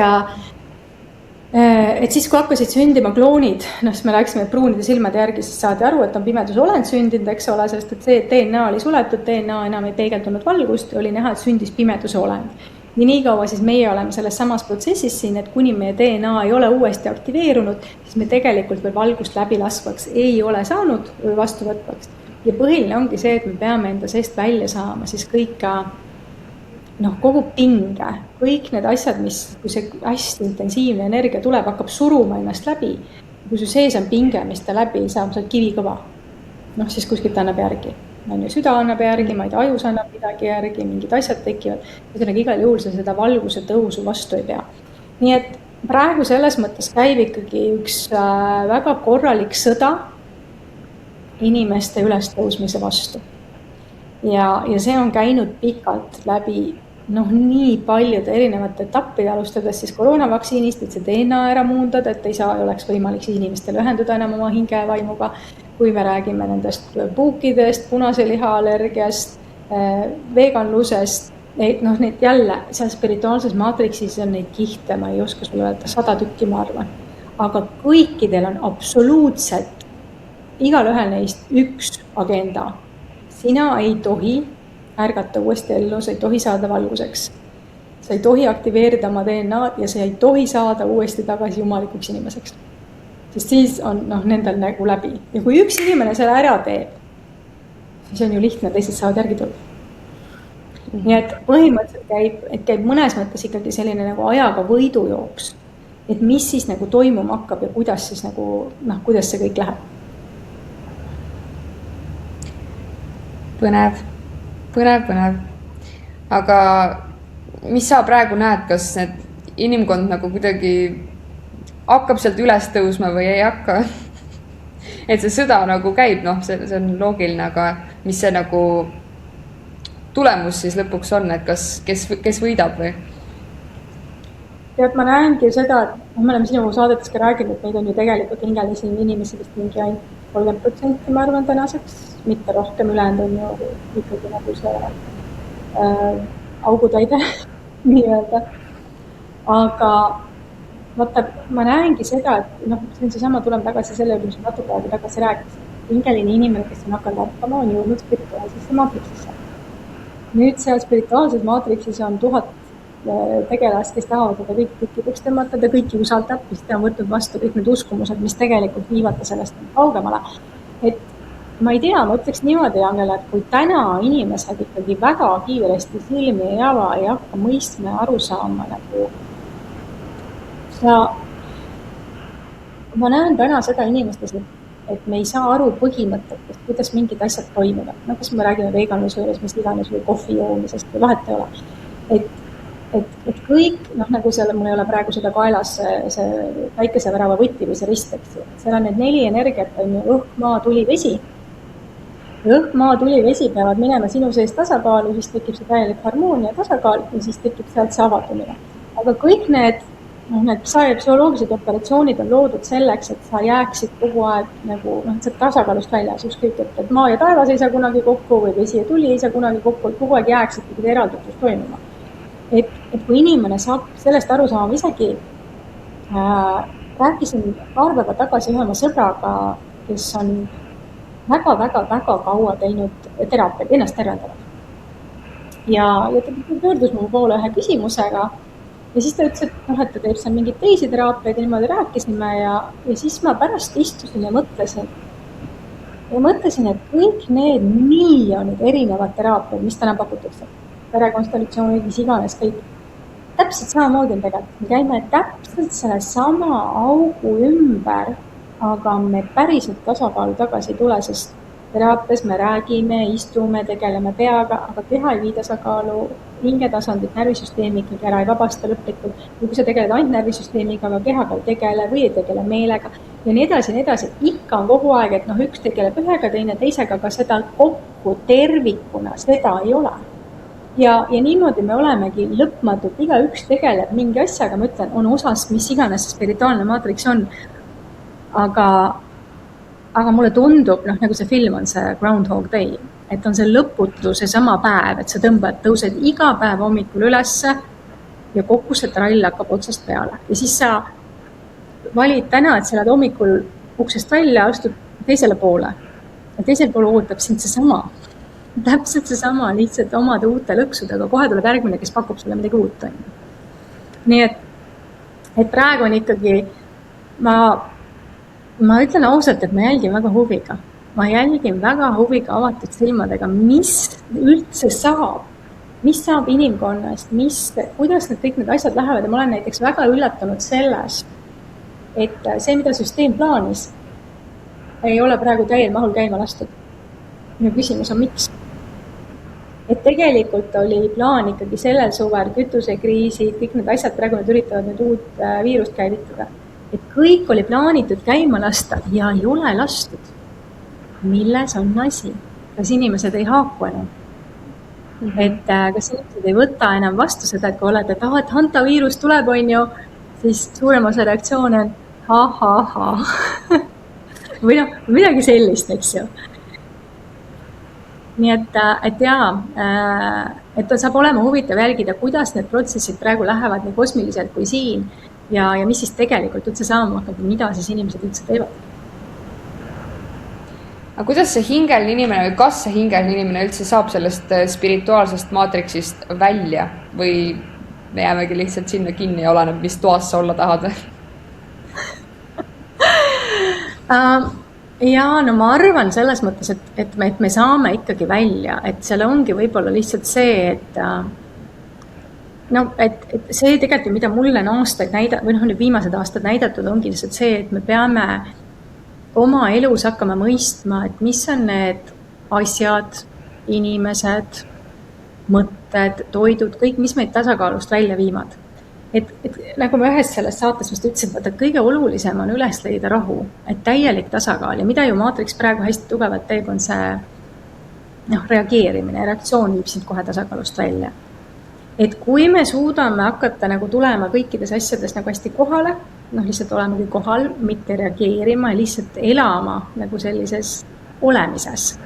siis, kui hakkasid sündima kloonid, siis me läksime pruunide silmade järgi, siis saadi aru, et on pimeduse olend sündinud, eks ole, sest et see DNA oli suletud, DNA enam ei peegeldunud valgust, oli näha, et sündis pimeduse olend. Nii kaua siis meie oleme selles samas protsessis siin, et kuni meie DNA ei ole uuesti aktiveerunud, siis me tegelikult veel valgust läbi laskvaks ei ole saanud või vastu võtvaks. Ja põhiline ongi see, et me peame enda seest välja saama siis kõik kogu pinge, kõik need asjad, kui see hästi intensiivne energia tuleb, hakkab suruma ennast läbi. Kui su sees on pinge, mis ta läbi saab, sa oled kivikõva. Siis kuskilt annab järgi. Süda annab järgi, ma ei tea, ajus annab midagi järgi, mingid asjad tekivad. Ühesõnaga igal juhul sa seda valguse tõusu vastu ei pea. Nii et praegu selles mõttes käib ikkagi üks väga korralik sõda inimeste ülestõusmise vastu. Ja see on käinud pikalt läbi nii paljude erinevate etappide, alustades siis koroonavaktsiinist, et see DNA ära muundada, et ei oleks võimalik siis inimestel ühenduda enam oma hinge ja vaimuga. Kui me räägime nendest puukidest, punase liha allergiast, veganlusest, need jälle, seal spirituaalses maatriksis on neid kihte, ma ei oska sulle öelda, 100 tükki, ma arvan. Aga kõikidel on absoluutselt, igal ühel neist üks agenda. Sina ei tohi ärgata uuesti ellu, sa ei tohi saada valguseks. Sa ei tohi aktiveerida oma DNA ja sa ei tohi saada uuesti tagasi jumalikuks inimeseks. sest siis on nendel nagu läbi. Ja kui üks inimene selle ära teeb, siis on ju lihtne, teised saavad järgi tulla. Nii et põhimõtteliselt käib mõnes mõttes ikkagi selline nagu ajaga võidujooks, et mis siis nagu toimuma hakkab ja kuidas siis nagu, kuidas see kõik läheb. Põnev. Aga mis sa praegu näed, kas need inimkond nagu kuidagi hakkab sealt üles tõusma või ei hakka? Et see sõda nagu käib, see on loogiline, aga mis see nagu tulemus siis lõpuks on, et kes võidab või? Tead, ma näengi seda, et me oleme sinu saadetes ka rääginud, et neid on ju tegelikult hingelisi inimesi vist mingi ainult 30%, ma arvan, tänaseks, mitte rohkem, ülejäänud on ju ikkagi nagu see augutäide nii-öelda. Aga vaata, ma näengi seda, et see on seesama, tuleme tagasi selle, mis ma natuke aega tagasi rääkisin. Hingeline inimene, kes on hakanud arvama, on jõudnud spirituaalsesse maatriksisse. Nüüd seal spirituaalses maatriksis on 1000 tegelast, kes tahavad seda kõik tükkideks tõmmata, ta kõiki usaldab, mis ta on võtnud vastu kõik need uskumused, mis tegelikult viivata sellest kaugemale. Et ma ei tea, ma ütleks niimoodi, Angela, et kui täna inimesed ikkagi väga kiiresti silmi ei ava, ei hakka mõistma ja aru saama nagu ma näen täna seda inimestes, et me ei saa aru põhimõtetest, kuidas mingid asjad toimuvad. Kas me räägime veganluse juures, mis iganes või kohvi joomisest või vahet ei ole. Et kõik, nagu seal mul ei ole praegu seda kaelas see päikesevärava võtti või see rist, eks. Seal on need 4 energiat, on ju õhk, maa, tuli, vesi. Õhk, maa, tuli, vesi peavad minema sinu sees tasakaalu, siis tekib see täielik harmoonia tasakaal ja siis tekib sealt see avaldumine. Aga kõik need psühholoogilised operatsioonid on loodud selleks, et sa jääksid kogu aeg nagu, see tasakaalust väljas, ükskõik, et maa ja taevas ei saa kunagi kokku või vesi ja tuli ei saa kunagi kokku, et kogu aeg jääksid kuidagi eraldatus toimuma. Et kui inimene saab sellest aru saama, isegi rääkisin paar päeva tagasi ühe oma sõbraga, kes on väga kaua teinud teraapiat, ennast tervendanud. Ja ta pöördus mu poole ühe küsimusega ja siis ta ütles, et ta teeb seal mingeid teisi teraapiaid ja niimoodi rääkisime ja siis ma pärast istusin ja mõtlesin, et kõik need miljonid erinevad teraapiad, mis täna pakutakse, perekonstellatsioonid, mis iganes kõik, täpselt samamoodi on tegelikult. Me käime täpselt selle sama augu ümber, aga me päriselt tasakaalu tagasi ei tule, sest teraapias me räägime, istume, tegeleme peaga, aga keha ei vii tasakaalu, hingetasandit, närvisüsteemi ikkagi ära ei vabasta lõplikult. Kui sa tegeled ainult närvisüsteemiga, aga kehaga ei tegele või ei tegele meelega ja nii edasi, ikka on kogu aeg, et üks tegeleb ühega, teine teisega, aga seda kokku tervikuna, seda ei ole. Ja niimoodi me olemegi lõpmatult, iga üks tegeleb mingi asjaga, ma ütlen, on osas, mis iganes spirituaalne maatriks on, aga mulle tundub, nagu see film on see Groundhog Day, et on see lõputu, see sama päev, et sa tõused iga päev hommikul ülesse ja kokku see trall hakkab otsast peale. Ja siis sa valid täna, et sa lähed hommikul uksest välja, astud teisele poole ja teisel pool ootab sind seesama. Täpselt seesama, lihtsalt omade uute lõksudega, kohe tuleb järgmine, kes pakub sulle midagi uut. Nii et praegu on ikkagi, ma ütlen ausalt, et ma jälgin väga huviga. Ma jälgin väga huviga avatud silmadega, mis üldse saab, mis saab inimkonnast, kuidas kõik need asjad lähevad ja ma olen näiteks väga üllatunud selles, et see, mida süsteem plaanis, ei ole praegu täiel mahul käima lastud. Minu küsimus on, miks? Et tegelikult oli plaan ikkagi sellel suvel, kütusekriisid, kõik need asjad, praegu nad üritavad nüüd uut viirust käivitada. Et kõik oli plaanitud käima lasta ja ei ole lastud. Milles on asi? Kas inimesed ei haaku enam? Et kas inimesed ei võta enam vastu seda, et kui olete, et hantaviirus tuleb, on ju, siis suurem osa reaktsioon on ha. Või midagi sellist, eks ju. Nii et jaa, et saab olema huvitav jälgida, kuidas need protsessid praegu lähevad nii kosmiliselt kui siin ja mis siis tegelikult üldse saama hakkab ja mida siis inimesed üldse teevad. Aga kuidas see hingeline inimene või kas see hingeline inimene üldse saab sellest spirituaalsest maatriksist välja või me jäämegi lihtsalt sinna kinni ja oleneb, mis toas sa olla tahad? Ja no ma arvan selles mõttes, et me saame ikkagi välja, et seal ongi võib-olla lihtsalt see, et et see tegelikult, mida mulle on aastaid või nüüd viimased aastad näidatud, ongi lihtsalt see, et me peame oma elus hakkama mõistma, et mis on need asjad, inimesed, mõtted, toidud, kõik, mis meid tasakaalust välja viivad. Et nagu ma ühes selles saates vist ütlesin, vaata, et kõige olulisem on üles leida rahu, et täielik tasakaal ja mida ju Maatrix praegu hästi tugevalt teeb, on see reageerimine, reaktsioon viib sind kohe tasakaalust välja. Et kui me suudame hakata nagu tulema kõikides asjades nagu hästi kohale, lihtsalt olemegi kohal, mitte reageerima ja lihtsalt elama nagu sellises olemises,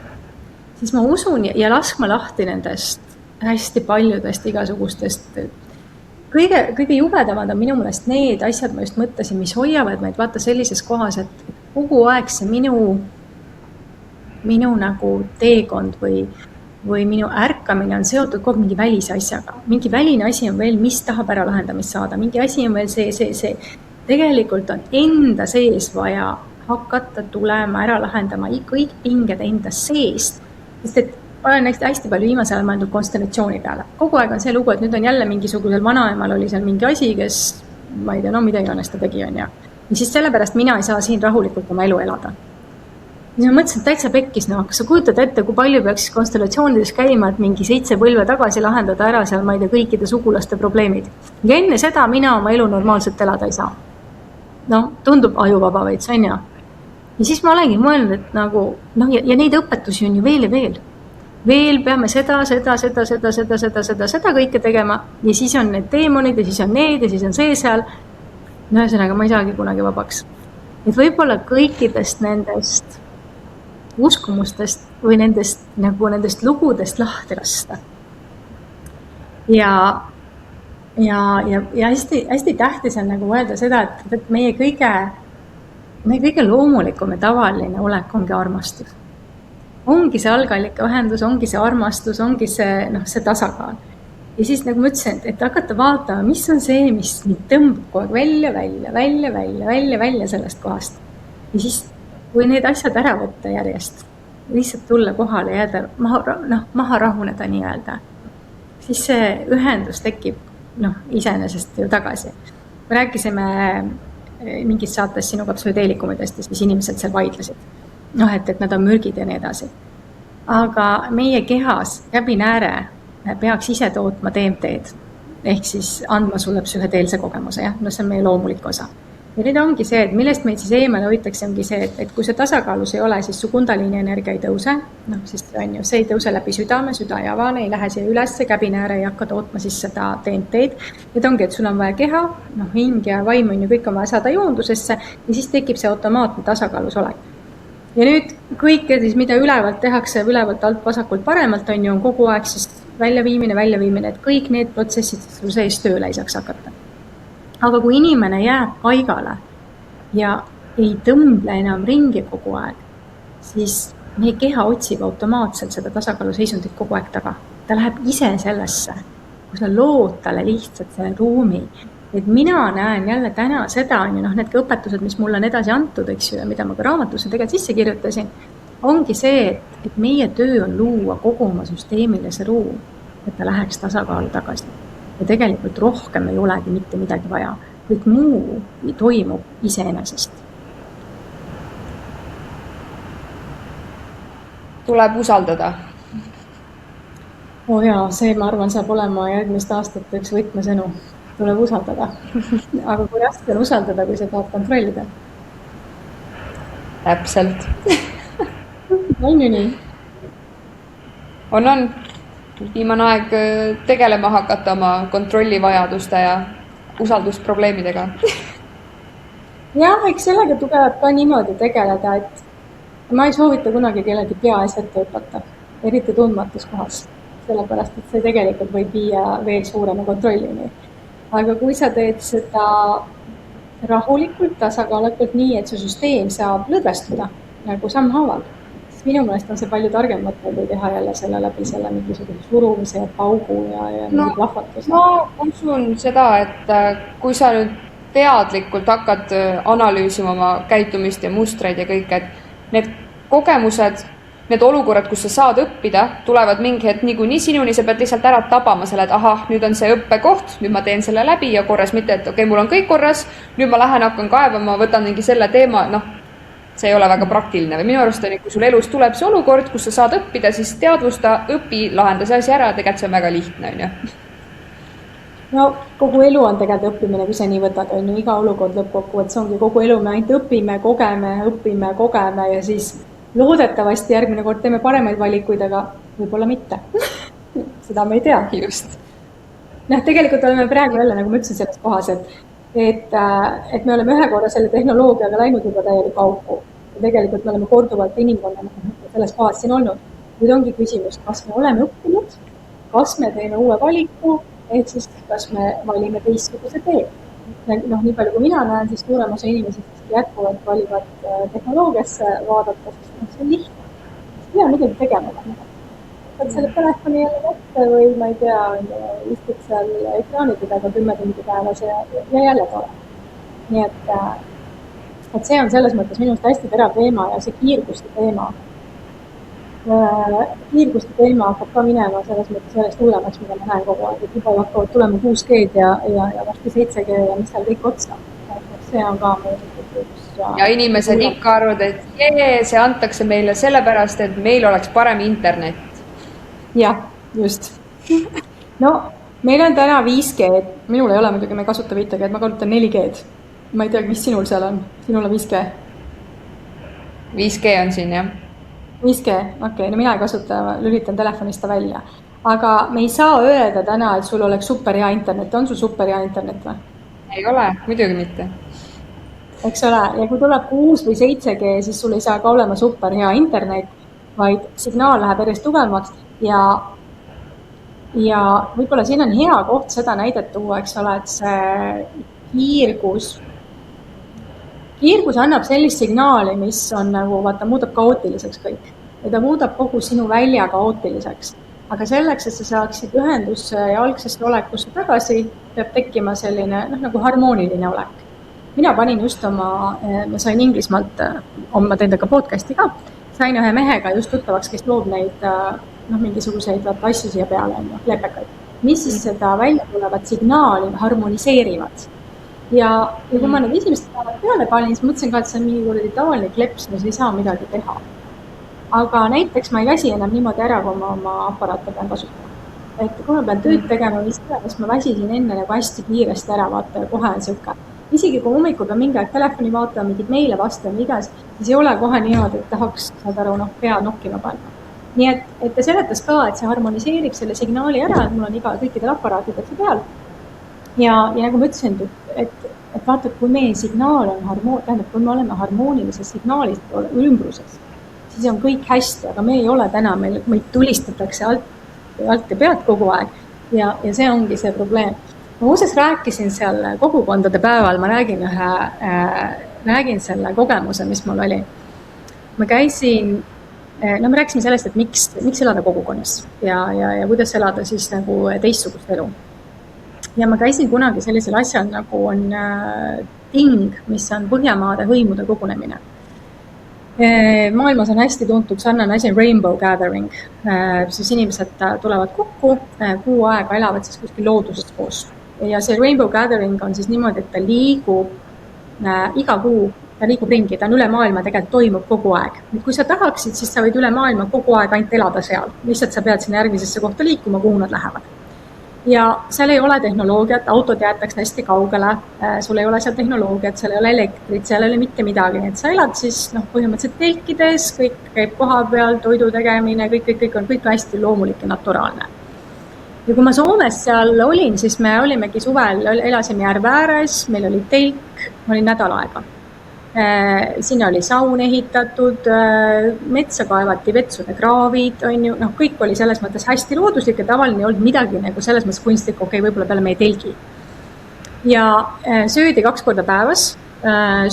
siis ma usun ja laskma lahti nendest hästi paljudest igasugustest. Kõige jubedamad on minu mõnest need asjad, ma just mõtlesin, mis hoiavad meid vaata sellises kohas, et kogu aeg see minu nagu teekond või minu ärkamine on seotud kogu mingi välise asjaga. Mingi väline asi on veel, mis tahab ära lahendamist saada. Mingi asi on veel see. Tegelikult on enda sees vaja hakata tulema ära lahendama kõik pinged enda seest. Sest et olen hästi palju viimasel ajal mõeldud konstellatsiooni peale. Kogu aeg on see lugu, et nüüd on jälle mingisugusel vanaemal oli seal mingi asi, kes, ma ei tea, mida iganes ta tegi, on ja. Ja siis sellepärast mina ei saa siin rahulikult oma elu elada. Ja ma mõtlesin, et täitsa pekkis, kas sa kujutad ette, kui palju peaks konstellatsioonides käima, et mingi 7 põlve tagasi lahendada ära seal, ma ei tea, kõikide sugulaste probleemid. Ja enne seda mina oma elu normaalselt elada ei saa. Tundub ajuvaba veits, on ja. Ja siis ma olengi mõelnud, et nagu, ja neid õpetusi on ju veel ja veel. Veel peame seda kõike tegema ja siis on need teemonid ja siis on need ja siis on see seal. Ühesõnaga, ma ei saagi kunagi vabaks. Et võib-olla kõikidest nendest uskumustest või nendest lugudest lahti lasta. Ja hästi tähtis on nagu öelda seda, et meie kõige loomulikum ja tavaline olek ongi armastus. Ongi see algallika ühendus, ongi see armastus, ongi see tasakaal. Ja siis nagu ma ütlesin, et hakata vaatama, mis on see, mis tõmbab kogu aeg välja sellest kohast. Ja siis, kui need asjad ära võtta järjest, lihtsalt tulla kohale ja jääda, maha rahuneda nii-öelda, siis see ühendus tekib iseenesest ju tagasi. Me rääkisime mingis saates sinuga psühhedeelikumidest ja siis inimesed seal vaidlesid. Et nad on mürgid ja nii edasi. Aga meie kehas käbinääre peaks ise tootma DMT-d, ehk siis andma sulle psühhedeelse kogemuse, jah? See on meie loomulik osa. Ja nüüd ongi see, et millest meid siis eemale hoitakse, ongi see, et kui see tasakaalus ei ole, siis su kundaliini energia ei tõuse, siis on ju, see ei tõuse läbi süda ei avane, ei lähe siia üles, käbinääre ei hakka tootma siis seda DMT-d. Nüüd ongi, et sul on vaja keha, hing ja vaim on ju kõik on vaja saada joondusesse ja siis tekib see automaatne tasakaalus olek. Ja nüüd kõike siis, mida ülevalt tehakse, ülevalt alt vasakult paremalt on ju, on kogu aeg siis väljaviimine, et kõik need protsessid sul sees tööle ei saaks hakata. Aga kui inimene jääb paigale ja ei tõmble enam ringi kogu aeg, siis meie keha otsib automaatselt seda tasakaalu seisundit kogu aeg taga. Ta läheb ise sellesse, kui sa lood talle lihtsalt selle ruumi. Et mina näen jälle täna seda, on ju, need õpetused, mis mulle on edasi antud, eks ju, ja mida ma ka raamatusse tegelikult sisse kirjutasin, ongi see, et meie töö on luua kogu oma süsteemile see ruum, et ta läheks tasakaalu tagasi. Ja tegelikult rohkem ei olegi mitte midagi vaja. Kõik muu toimub iseenesest. Tuleb usaldada. Jaa, see, ma arvan, saab olema järgmist aastat üks võtmesõnu. Tuleb usaldada. Aga kui raske on usaldada, kui sa tahad kontrollida? Täpselt. On ju nii? On. Viimane aeg tegelema hakata oma kontrollivajaduste ja usaldusprobleemidega. Jah, eks sellega tuleb ka niimoodi tegeleda, et ma ei soovita kunagi kellegi peaasjad õpata, eriti tundmatus kohas. Sellepärast, et see tegelikult võib viia veel suurema kontrollini. Aga kui sa teed seda rahulikult, tasakaalelikult nii, et su süsteem saab lõdvestuda nagu sammhaaval, siis minu mõelest on see palju targem mõte, kui teha jälle selle läbi selle mingisuguse surumise ja paugu ja mingi plahvatuse. Ma usun seda, et kui sa nüüd teadlikult hakkad analüüsima oma käitumist ja mustreid ja kõike, et need kogemused, need olukorrad, kus sa saad õppida, tulevad mingi hetk niikuinii sinuni, sa pead lihtsalt ära tabama selle, et ahah, nüüd on see õppekoht, nüüd ma teen selle läbi ja korras, mitte et okei, mul on kõik korras, nüüd ma lähen, hakkan kaevama, võtan mingi selle teema, see ei ole väga praktiline või minu arust on, kui sul elus tuleb see olukord, kus sa saad õppida, siis teadvusta, õpi, lahenda see asi ära, tegelikult see on väga lihtne, on ju. No kogu elu on tegelikult õppimine, kui sa nii võtad, on ju, iga olukord lõppkokkuvõttes ongi kogu elu, me ainult õpime, kogeme ja siis loodetavasti järgmine kord teeme paremaid valikuid, aga võib-olla mitte. Seda me ei tea. Just. Tegelikult oleme praegu jälle, nagu ma ütlesin, selles kohas, et me oleme ühe korra selle tehnoloogiaga läinud juba täielik auku. Ja tegelikult me oleme korduvalt inimkonna selles kohas siin olnud. Nüüd ongi küsimus, kas me oleme õppinud, kas me teeme uue valiku, ehk siis kas me valime teistsuguse tee. Nii palju kui mina näen, siis suurem osa inimesi jätkuvalt valivad tehnoloogiasse vaadata, sest see on lihtne. Mida midagi tegema lähe. Võtad selle telefoni jälle kätte või ma ei tea, istud seal ekraanide taga 10 tundi päevas ja jälle tore. Nii et see on selles mõttes minust hästi terav teema ja see kiirguste teema. Kiirguste teema hakkab ka minema selles mõttes järjest hullemaks, mida ma näen kogu aeg, et juba hakkavad tulema 6G-d ja varsti 7G ja mis seal kõik otsa. See on ka ja inimesed ikka arvavad, et see antakse meile sellepärast, et meil oleks parem internet. Jah, just. No, meil on täna 5G, minul ei ole muidugi, ma ei kasuta 5G, ma kasutan 4G-d. Ma ei tea, mis sinul seal on? Sinul on 5G? 5G on siin, jah. 5G, okei, no mina ei kasuta, lülitan telefonista välja. Aga me ei saa öelda täna, et sul oleks super hea internet. On sul super hea internet või? Ei ole, muidugi mitte. Eks ole, ja kui tuleb 6 või 7G, siis sul ei saa ka olema super hea internet, vaid signaal läheb järjest tugevamaks ja võib-olla siin on hea koht seda näidet tuua, eks ole, et see kiirgus annab sellist signaali, mis on nagu, vaata, muudab kaootiliseks kõik. Ja ta muudab kogu sinu välja kaootiliseks. Aga selleks, et sa saaksid ühendusse ja algsesse olekusse tagasi, peab tekkima selline, nagu harmooniline olek. Mina panin just ma sain Inglismaalt, ma teen temaga podcasti ka, sain ühe mehega just tuttavaks, kes loob neid mingisuguseid asju siia peale, lepekaid, mis siis seda välja tulevat signaali harmoniseerivad. Ja kui ma need esimesed päevad peale panin, siis mõtlesin ka, et see on mingi tavaline kleps, mis ei saa midagi teha. Aga näiteks ma ei väsi enam niimoodi ära, kui ma oma aparaate pean kasutama. Et kui ma pean tööd tegema, mis ma väsisin enne nagu hästi kiiresti ära vaata ja kohe on siuke. Isegi kui hommikul pean mingi aeg telefoni vaatama, mingid meile vastama igas, siis ei ole kohe niimoodi, et tahaks, saad aru, pea nokkima panna. Nii et ta seletas ka, et see harmoniseerib selle signaali ära, et mul on kõikidel aparaatidel see peal. Ja nagu ma ütlesin, et vaata, kui meie signaal on kui me oleme harmoonilises signaalis ümbruses, siis on kõik hästi, aga me ei ole täna, meid tulistatakse alt ja pealt kogu aeg ja see ongi see probleem. Ma muuseas rääkisin seal kogukondade päeval, ma räägin selle kogemuse, mis mul oli. Me rääkisime sellest, et miks elada kogukonnas ja kuidas elada siis nagu teistsugust elu. Ja ma käisin kunagi sellisel asjal, nagu on ting, mis on Põhjamaade hõimude kogunemine. Maailmas on hästi tuntud sarnane asi Rainbow Gathering. Siis inimesed tulevad kokku, kuu aega elavad siis kuskil looduses koos. Ja see Rainbow Gathering on siis niimoodi, et ta liigub iga kuu, ta liigub ringi, ta on üle maailma, tegelikult toimub kogu aeg. Kui sa tahaksid, siis sa võid üle maailma kogu aeg ainult elada seal. Lihtsalt sa pead sinna järgmisesse kohta liikuma, kuhu nad lähevad. Ja seal ei ole tehnoloogiat, autod jäetakse hästi kaugele, sul ei ole seal tehnoloogiat, seal ei ole elektrit, seal ei ole mitte midagi, nii et sa elad siis põhimõtteliselt telkides, kõik käib koha peal, toidu tegemine, kõik on hästi loomulik ja naturaalne. Ja kui ma Soomes seal olin, siis me olimegi suvel, elasime järve ääres, meil oli telk, ma olin nädal aega. Sinna oli saun ehitatud, metsa kaevati vetsude kraavid, kõik oli selles mõttes hästi looduslik ja tavaline ei olnud midagi nagu selles mõttes kunstlik, võib-olla peale meie telgi. Ja söödi 2 korda päevas,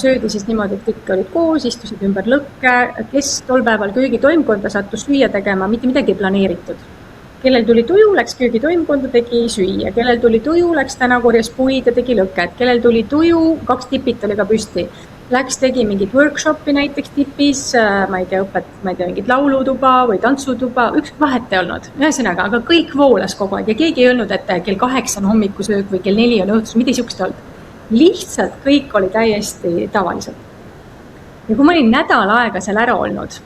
söödi siis niimoodi, et kõik olid koos, istusid ümber lõkke, kes tol päeval köögitoimkonda sattus süüa tegema, mitte midagi ei planeeritud. kellel tuli tuju, läks köögitoimkonda, tegi süüa, kellel tuli tuju, läks täna korjas puid ja tegi lõket, kellel tuli tuju, 2 tipid oli ka püsti. Läks, tegi mingit workshopi näiteks tipis, ma ei tea, mingit laulutuba või tantsutuba, üks vahet ei olnud. Ühesõnaga, aga kõik voolas kogu aeg ja keegi ei öelnud, et kell 8 on hommikusöök või kell 4 on õhtus, mida siukest olnud. Lihtsalt kõik oli täiesti tavaliselt. Ja kui ma olin nädal aega seal ära olnud,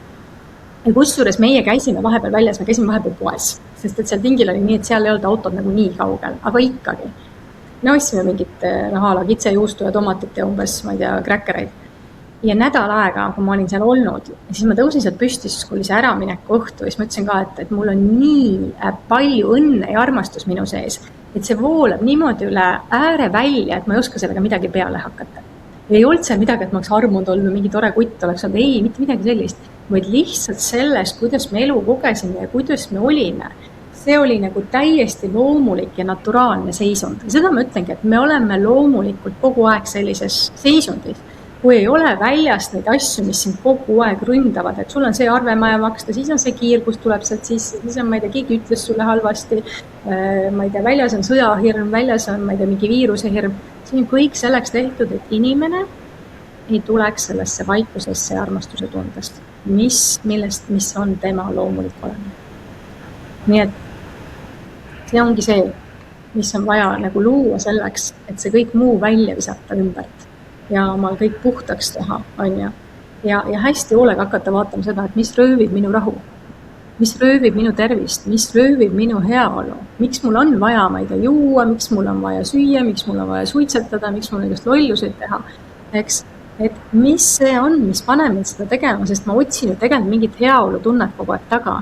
ja kusjuures meie käisime vahepeal väljas, me käisime vahepeal poes, sest et seal tingil oli nii, et seal ei olnud autod nagu nii kaugel, aga ikkagi. Me ostsime mingit ala kitsejuustu ja tomatit ja umbes, ma ei tea, kräkkereid. Ja nädal aega, kui ma olin seal olnud, siis ma tõusin sealt püsti, siis kui oli see äramineku õhtu, siis ma ütlesin ka, et mul on nii palju õnne ja armastus minu sees, et see voolab niimoodi üle ääre välja, et ma ei oska sellega midagi peale hakata. Ja ei olnud seal midagi, et ma oleks armunud olnud või mingi tore kutt oleks olnud, ei, mitte midagi sellist, vaid lihtsalt sellest, kuidas me elu kogesime ja kuidas me olime. See oli nagu täiesti loomulik ja naturaalne seisund. Ja seda ma ütlengi, et me oleme loomulikult kogu aeg sellises seisundis. Kui ei ole väljast neid asju, mis sind kogu aeg ründavad, et sul on see arvemaja maksta, siis on see kiir, kus tuleb sealt sisse, siis on, ma ei tea, keegi ütles sulle halvasti, ma ei tea, väljas on sõjahirm, väljas on, ma ei tea, mingi viirusehirm. See on kõik selleks tehtud, et inimene ei tuleks sellesse vaikusesse ja armastuse tundest, mis on tema loomulik olemine. Nii et see ongi see, mis on vaja nagu luua selleks, et see kõik muu välja visata ümbert ja omal kõik puhtaks teha, on ju. Ja hästi hoolega hakata vaatama seda, et mis röövib minu rahu, mis röövib minu tervist, mis röövib minu heaolu, miks mul on vaja, ma ei tea, juua, miks mul on vaja süüa, miks mul on vaja suitsetada, miks mul igast lolluseid teha, eks. Et mis see on, mis paneb mind seda tegema, sest ma otsin ju tegelikult mingit heaolu tunnet kogu aeg taga,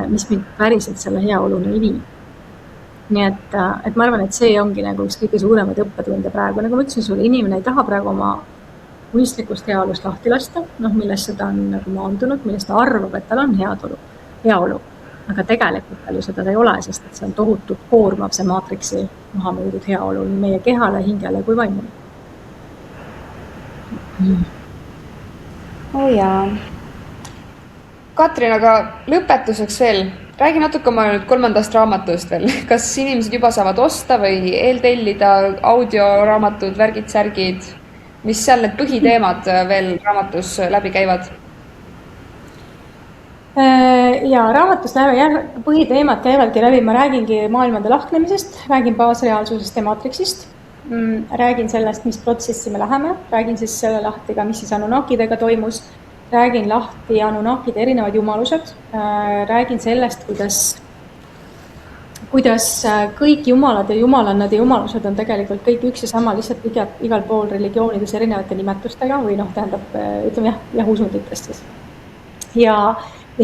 mis mind päriselt selle heaoluni ei vii. Nii et ma arvan, et see ongi nagu üks kõige suuremaid õppetunde praegu. Nagu ma ütlesin sulle, inimene ei taha praegu oma unislikust heaolust lahti lasta, millest seda on nagu maandunud, millest ta arvab, et tal on heaolu. Aga tegelikult tal ju seda ei ole, sest et see on tohutult koormav see maatriksi maha müüdud heaolu nii meie kehale, hingele kui vaimule. Jaa. Katrin, aga lõpetuseks veel, räägi natuke oma 3. raamatust veel. Kas inimesed juba saavad osta või eeltellida audioraamatud, värgid, särgid? Mis seal need põhiteemad veel raamatus läbi käivad? Ja raamatus põhiteemad käivadki läbi, ma räägingi maailmade lahknemisest, räägin baasreaalsusest ja maatriksist. Räägin sellest, mis protsessi me läheme, räägin siis selle lahti ka, mis siis Anunnakidega toimus, räägin lahti Anunnakide erinevad jumalused, räägin sellest, kuidas kõik jumalad ja jumalannad ja jumalused on tegelikult kõik üks ja sama, lihtsalt igal pool religioonides erinevate nimetustega või ütleme usunditest siis. Ja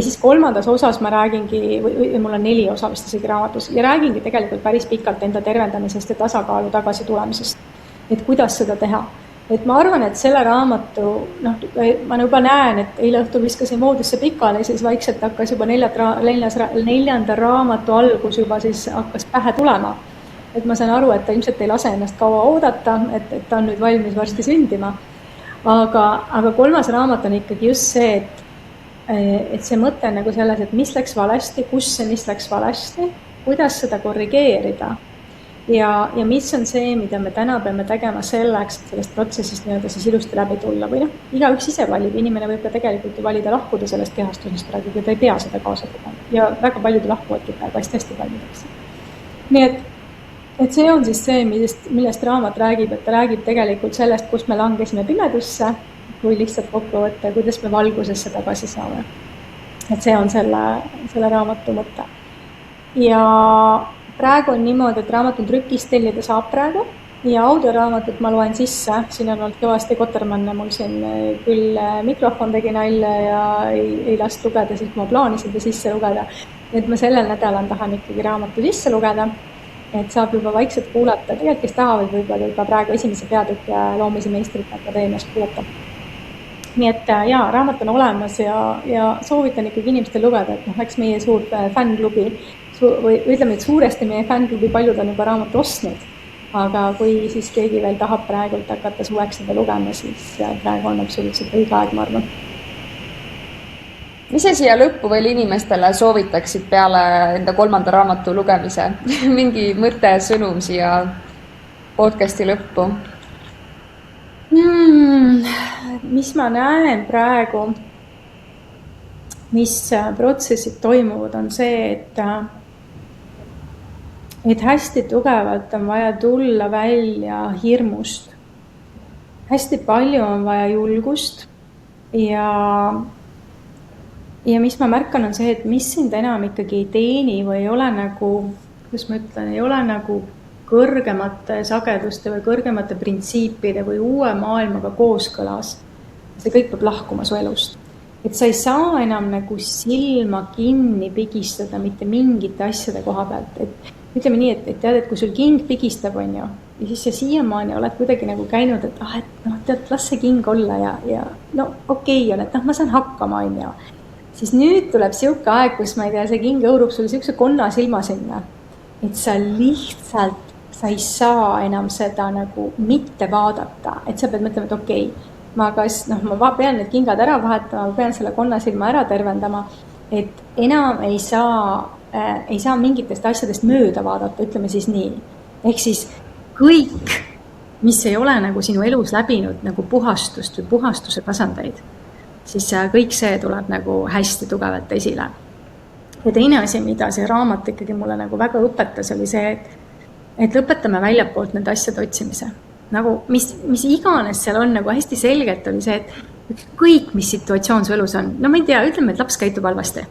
siis 3. osas ma räägingi, või mul on 4 osa vist isegi raamatus, ja räägingi tegelikult päris pikalt enda tervendamisest ja tasakaalu tagasi tulemisest. Et kuidas seda teha. Et ma arvan, et selle raamatu, ma juba näen, et eile õhtul viskasin voodisse pikali, siis vaikselt hakkas juba 4. raamatu algus juba siis hakkas pähe tulema. Et ma saan aru, et ta ilmselt ei lase ennast kaua oodata, et ta on nüüd valmis varsti sündima. Aga 3. raamat on ikkagi just see, et see mõte on nagu selles, et mis läks valesti, kus see mis läks valesti, kuidas seda korrigeerida ja mis on see, mida me täna peame tegema selleks, et sellest protsessist siis ilusti läbi tulla või igaüks ise valib, inimene võib ka tegelikult ju valida lahkuda sellest kehastusest praegu, kui ta ei pea seda kaasa tegema ja väga paljud lahkuvadki praegu hästi paljudeks. Nii et see on siis see, millest raamat räägib, et ta räägib tegelikult sellest, kus me langesime pimedusse, kui lihtsalt kokku võtta, kuidas me valgusesse tagasi saame. Et see on selle raamatu mõte. Ja praegu on niimoodi, et raamatun trükis tellida saab praegu ja audioraamatut ma loen sisse. Siin on olnud kõvasti kotermanne, mul siin küll mikrofon tegi nalja ja ei last lugeda, siis ma plaanisin ta sisse lugeda. Et ma sellel nädalal tahan ikkagi raamatu sisse lugeda, et saab juba vaikselt kuulata. Tegelikult, kes tahavad võib-olla juba praegu esimese peatükk ja Loomise meistrite akadeemias kuulata. Nii et raamat on olemas ja soovitan ikkagi inimestel lugeda, et eks meie suur fännklubi, või ütleme, et suuresti meie fännklubi paljud on juba raamatu ostnud, aga kui siis keegi veel tahab praegult hakata suveks seda lugema, siis praegu on absoluutselt õige aeg, ma arvan. mis sa siia lõppu veel inimestele soovitaksid peale enda 3. raamatu lugemise? Mingi mõte, sõnum siia podcasti lõppu? Mis ma näen praegu, mis protsessid toimuvad, on see, et hästi tugevalt on vaja tulla välja hirmust. Hästi palju on vaja julgust ja mis ma märkan, on see, et mis sind enam ikkagi ei teeni või ei ole nagu, kuidas ma ütlen, ei ole nagu kõrgemate sageduste või kõrgemate printsiipide või uue maailmaga kooskõlas. See kõik peab lahkuma su elust. Et sa ei saa enam nagu silma kinni pigistada mitte mingite asjade koha pealt. Et ütleme nii, et tead, et kui sul king pigistab, on ju, ja siis sa siiamaani oled kuidagi nagu käinud, et tead, las see king olla ja no okei on, et ma saan hakkama, on ju. Siis nüüd tuleb siuke aeg, kus ma ei tea, see king õurub sulle siukse konna silma sinna. Et sa lihtsalt, sa ei saa enam seda nagu mitte vaadata. Et sa pead mõtlema, et okei, ma pean need kingad ära vahetama, ma pean selle konna silma ära tervendama. Et enam ei saa mingitest asjadest mööda vaadata, ütleme siis nii. Ehk siis kõik, mis ei ole nagu sinu elus läbinud nagu puhastust või puhastuse tasandeid, siis kõik see tuleb nagu hästi tugevalt esile. Ja teine asi, mida see raamat ikkagi mulle nagu väga õpetas, oli see, et lõpetame väljapoolt nende asjade otsimise. Nagu, mis iganes seal on, nagu hästi selgelt oli see, et kõik, mis situatsioon su elus on, no ma ei tea, ütleme, et laps käitub halvasti.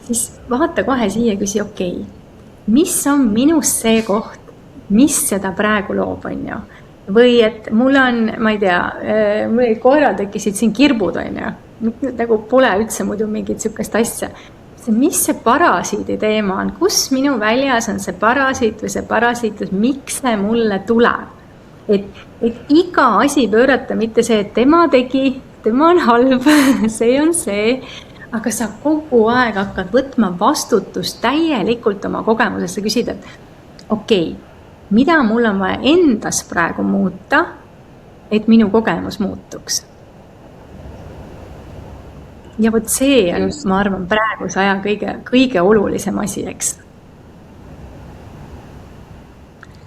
Siis vaata kohe siia ja küsi, okei, mis on minus see koht, mis seda praegu loob, on ju? Või et mul on, ma ei tea, mul koeral tekkisid siin kirbud, on ju. Nagu pole üldse muidu mingit sükest asja. Mis see parasiidi teema on? Kus minu väljas on see parasiit või see parasiitlus? Miks see mulle tuleb? Et iga asi pöörata mitte see, et tema tegi, tema on halb, see on see. Aga sa kogu aeg hakkad võtma vastutust täielikult oma kogemusesse küsida, et okei, mida mul on vaja endas praegu muuta, et minu kogemus muutuks. Ja võt see on, ma arvan, praeguse aja kõige olulisem asi, eks.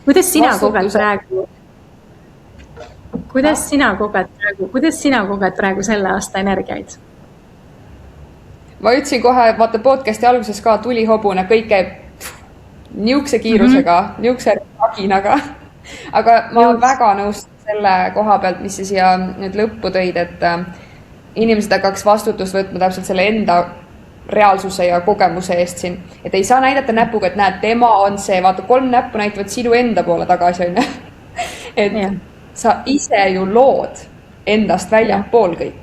Kuidas sina koged praegu selle aasta energiaid? Ma ütlesin kohe, vaata podcasti alguses ka tuli hobune, kõik käib niukse kiirusega, niukse aginaga. Aga ma väga nõustun selle koha pealt, mis sa siia nüüd lõppu tõid, et inimesed hakkaks vastutust võtma täpselt selle enda reaalsuse ja kogemuse eest siin. Et ei saa näidata näpuga, et näed, tema on see, vaata 3 näppu näitavad sinu enda poole tagasi, on. Et sa ise ju lood endast väljapool kõik.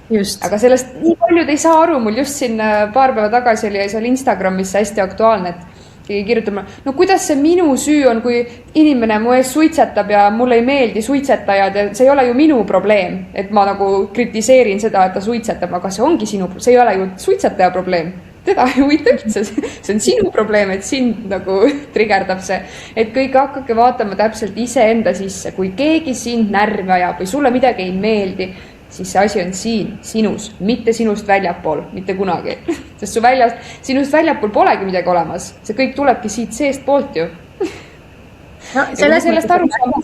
Just. Aga sellest nii paljud ei saa aru, mul just siin paar päeva tagasi oli seal Instagramis hästi aktuaalne, et keegi kirjutab mulle, no kuidas see minu süü on, kui inimene mu ees suitsetab ja mulle ei meeldi suitsetajad ja see ei ole ju minu probleem, et ma nagu kritiseerin seda, et ta suitsetab, aga see ongi sinu, see ei ole ju suitsetaja probleem, teda ei huvita üldse, see on sinu probleem, et sind nagu trigerdab see, et kõik hakkake vaatama täpselt iseenda sisse, kui keegi sind närvi ajab või sulle midagi ei meeldi, siis see asi on siin, sinus, mitte sinust väljapool, mitte kunagi. Sest sinust väljapool polegi midagi olemas. See kõik tulebki siit seest poolt ju. No, sellest aru saama.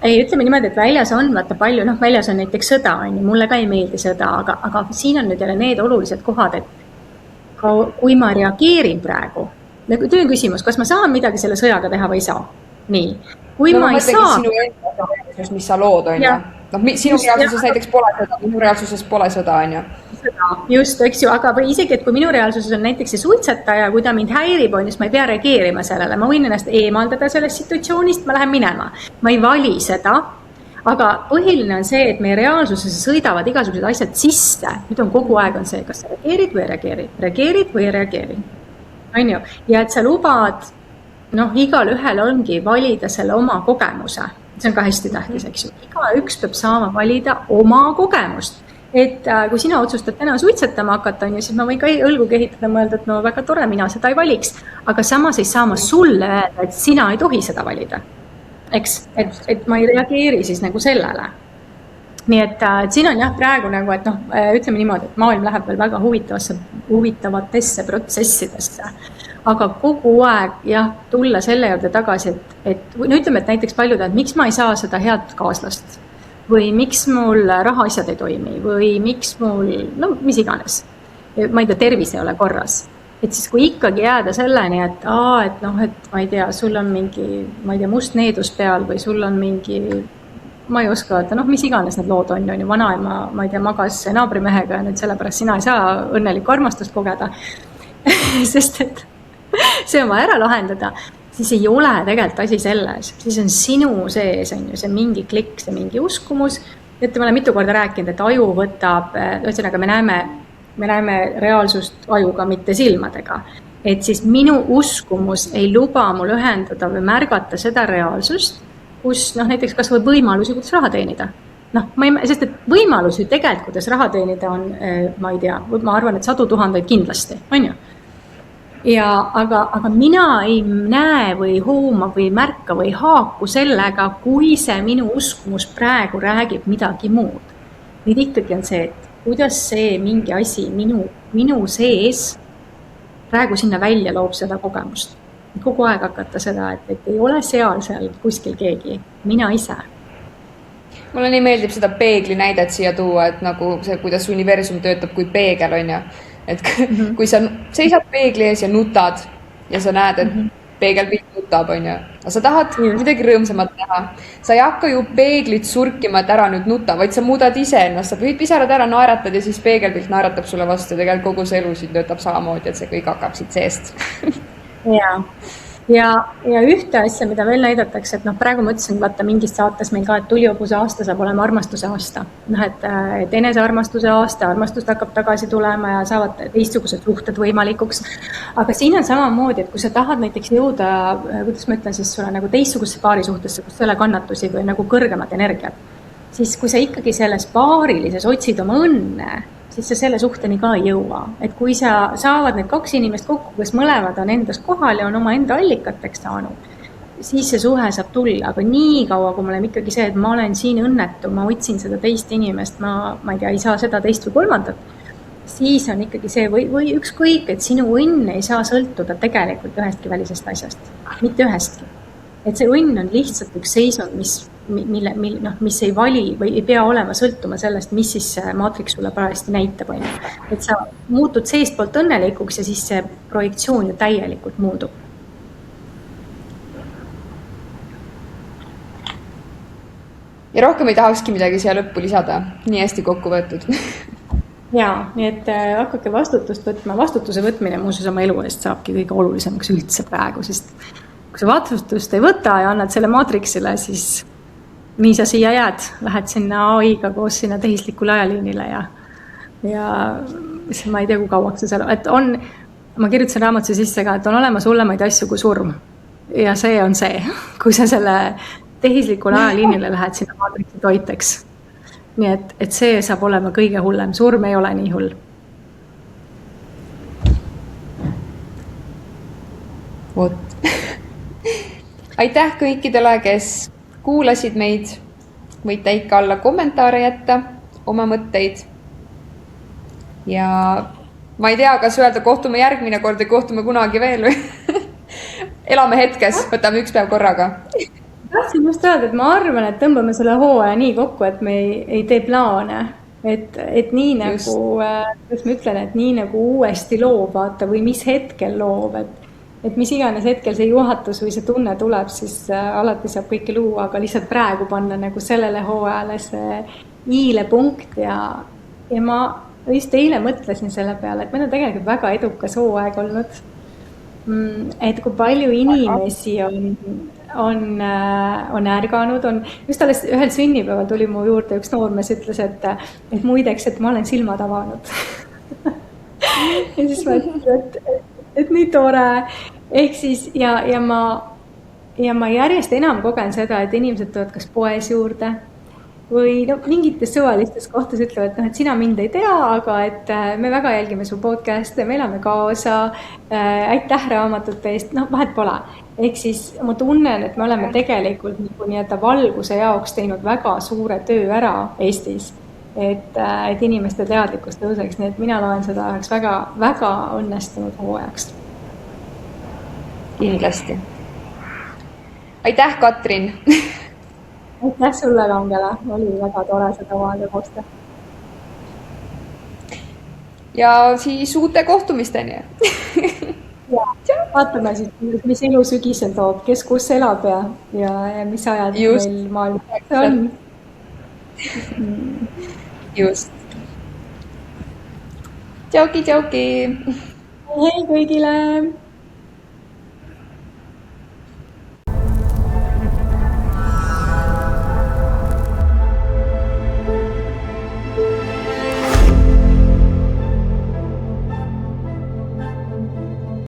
Ei, ütleme niimoodi, et väljas on vaata palju, väljas on näiteks sõda, mulle ka ei meeldi sõda, aga siin on nüüd jälle need olulised kohad, et kui ma reageerin praegu, töö küsimus, kas ma saan midagi selle sõjaga teha või ei saa? Nii. Kui ma ei saa... Sinu enda reaalsus, mis sa lood, on ju. Sinu reaalsuses näiteks pole sõda, minu reaalsuses pole sõda, on ju. Just, eks ju, aga või isegi, et kui minu reaalsuses on näiteks see suitsetaja, kui ta mind häirib, on, siis ma ei pea reageerima sellele. Ma võin ennast eemaldada sellest situatsioonist, ma lähen minema. Ma ei vali seda, aga põhiline on see, et meie reaalsuses sõidavad igasugused asjad sisse. Nüüd on kogu aeg on see, kas sa reageerid või ei reageeri. Reageerid või ei reageeri. On ju? Ja et sa lubad, igal ühel ongi valida selle oma kogemuse. See on ka hästi tähtis, eks ju. Iga üks peab saama valida oma kogemust. Et kui sina otsustad täna suitsetama hakata, siis ma võin ka õlgu kehitada mõelda, et no väga tore, mina seda ei valiks. Aga samas ei saa ma sulle öelda, et sina ei tohi seda valida. Eks, et ma ei reageeri siis nagu sellele. nii et siin on jah praegu nagu, et noh, ütleme niimoodi, et maailm läheb veel väga huvitavatesse protsessidesse, aga kogu aeg jah, tulla selle juurde tagasi, et no ütleme, et näiteks paljud, et miks ma ei saa seda head kaaslast või miks mul rahaasjad ei toimi või miks mul, no mis iganes, ma ei tea, tervis ei ole korras. Et siis kui ikkagi jääda selleni, et noh, et ma ei tea, sul on mingi, ma ei tea, must needus peal või sul on mingi, ma ei oska öelda, noh, mis iganes need lood on ju, vanaema, ma ei tea, magas naabrimehega ja nüüd sellepärast sina ei saa õnnelikku armastust kogeda, sest et see on vaja ära lahendada, siis ei ole tegelikult asi selles, siis on sinu sees, on ju, see mingi klikk, see mingi uskumus, et ma olen mitu korda rääkinud, et aju võtab, ühesõnaga me näeme reaalsust ajuga, mitte silmadega. Et siis minu uskumus ei luba mul ühendada või märgata seda reaalsust, kus noh, näiteks kas või võimalusi, kuidas raha teenida. Noh, sest et võimalusi tegelikult, kuidas raha teenida on, ma ei tea, ma arvan, et 100 000 kindlasti, on ju. Ja, aga mina ei näe või hooma või märka või haaku sellega, kui see minu uskumus praegu räägib midagi muud. Nüüd ikkagi on see, et kuidas see mingi asi minu sees praegu sinna välja loob seda kogemust. Kogu aeg hakata seda, et ei ole seal kuskil keegi, mina ise. Mulle nii meeldib seda peegli näidet siia tuua, et nagu see, kuidas universum töötab kui peegel, on ju. Et kui sa seisad peegli ees ja nutad ja sa näed, et peegelpilt nutab, on ju. Aga sa tahad midagi rõõmsamat näha. Sa ei hakka ju peeglit surkima, et ära nüüd nuta, vaid sa muudad ise ennast. Sa võid pisarad ära, naeratad ja siis peegelpilt naeratab sulle vastu. Tegelikult kogu see elu siin töötab samamoodi, et see kõik hakkab siit seest. Ja ühte asja, mida veel näidatakse, et noh, praegu ma ütlesin, vaata mingis saates meil ka, et tulihobuse aasta saab olema armastuse aasta. Noh, et enesearmastuse aasta, armastust hakkab tagasi tulema ja saavad teistsugused suhted võimalikuks. Aga siin on samamoodi, et kui sa tahad näiteks jõuda, kuidas ma ütlen siis sulle nagu teistsugusesse paarisuhtesse, kus ei ole kannatusi või nagu kõrgemat energiat, siis kui sa ikkagi selles paarilises otsid oma õnne, siis sa selle suhteni ka ei jõua. Et kui sa saavad need 2 inimest kokku, kes mõlevad on endas kohal ja on oma enda allikateks saanud, siis see suhe saab tulla. Aga nii kaua, kui me oleme ikkagi see, et ma olen siin õnnetu, ma otsin seda teist inimest, ma ei tea, ei saa seda teist või kolmandat, siis on ikkagi see või ükskõik, et sinu õnn ei saa sõltuda tegelikult ühestki välisest asjast. Mitte ühestki. Et see õnn on lihtsalt üks seisund, mis ei vali või ei pea olema sõltuma sellest, mis siis maatriks sulle parajasti näitab. Et sa muutud seestpoolt õnnelikuks ja siis see projektsioon ju täielikult muudub. Ja rohkem ei tahakski midagi siia lõppu lisada. Nii hästi kokku võetud. Jaa, nii et hakkake vastutust võtma. Vastutuse võtmine muuseas oma elu eest saabki kõige olulisemaks üldse praegu, sest kui sa vastutust ei võta ja annad selle maatriksile, siis nii sa siia jääd, lähed sinna AI-ga koos sinna tehislikule ajaliinile ja ma ei tea, kui kauaks see seal, et on, ma kirjutasin raamatuse sisse ka, et on olemas hullemaid asju kui surm. Ja see on see, kui sa selle tehislikule ajaliinile lähed sinna maatriksi toiteks. Nii et see saab olema kõige hullem. Surm ei ole nii hull. Vot. Aitäh kõikidele, kes kuulasid meid. Võite ikka alla kommentaare jätta, oma mõtteid. Ja ma ei tea, kas öelda kohtume järgmine kord ja kohtume kunagi veel või? Elame hetkes, võtame üks päev korraga. Tahtsin just öelda, et ma arvan, et tõmbame selle hooaja nii kokku, et me ei tee plaane. Et nii nagu, kuidas ma ütlen, et nii nagu uuesti loob, vaata, või mis hetkel loob, et mis iganes hetkel see juhatus või see tunne tuleb, siis alati saab kõike luua, aga lihtsalt praegu panna nagu sellele hooajale see iilepunkt ja ma just eile mõtlesin selle peale, et meil on tegelikult väga edukas hooaeg olnud. Et kui palju inimesi on ärganud, just alles ühel sünnipäeval tuli mu juurde üks noormees, ütles, et muideks, et ma olen silmad avanud. Ja siis ma ütlesin, et nii tore. Ehk siis, ja ma järjest enam kogen seda, et inimesed tulevad kas poes juurde või mingites suvalistes kohtades ütlevad, et sina mind ei tea, aga et me väga jälgime su podcast'e, me elame kaasa, aitäh raamatute eest, vahet pole. ehk siis ma tunnen, et me oleme tegelikult nagu nii-öelda valguse jaoks teinud väga suure töö ära Eestis, et inimeste teadlikkus tõuseks, nii et mina loen seda üheks väga õnnestunud hooajaks. Kindlasti. Aitäh, Katrin! Aitäh sulle, Kangela, oli väga tore seda vaadata koostöö. Ja siis uute kohtumisteni. Vaatame siis, mis elu sügisel toob, kes kus elab ja mis ajad meil maailmas on. Just. Tšauki! Hei kõigile!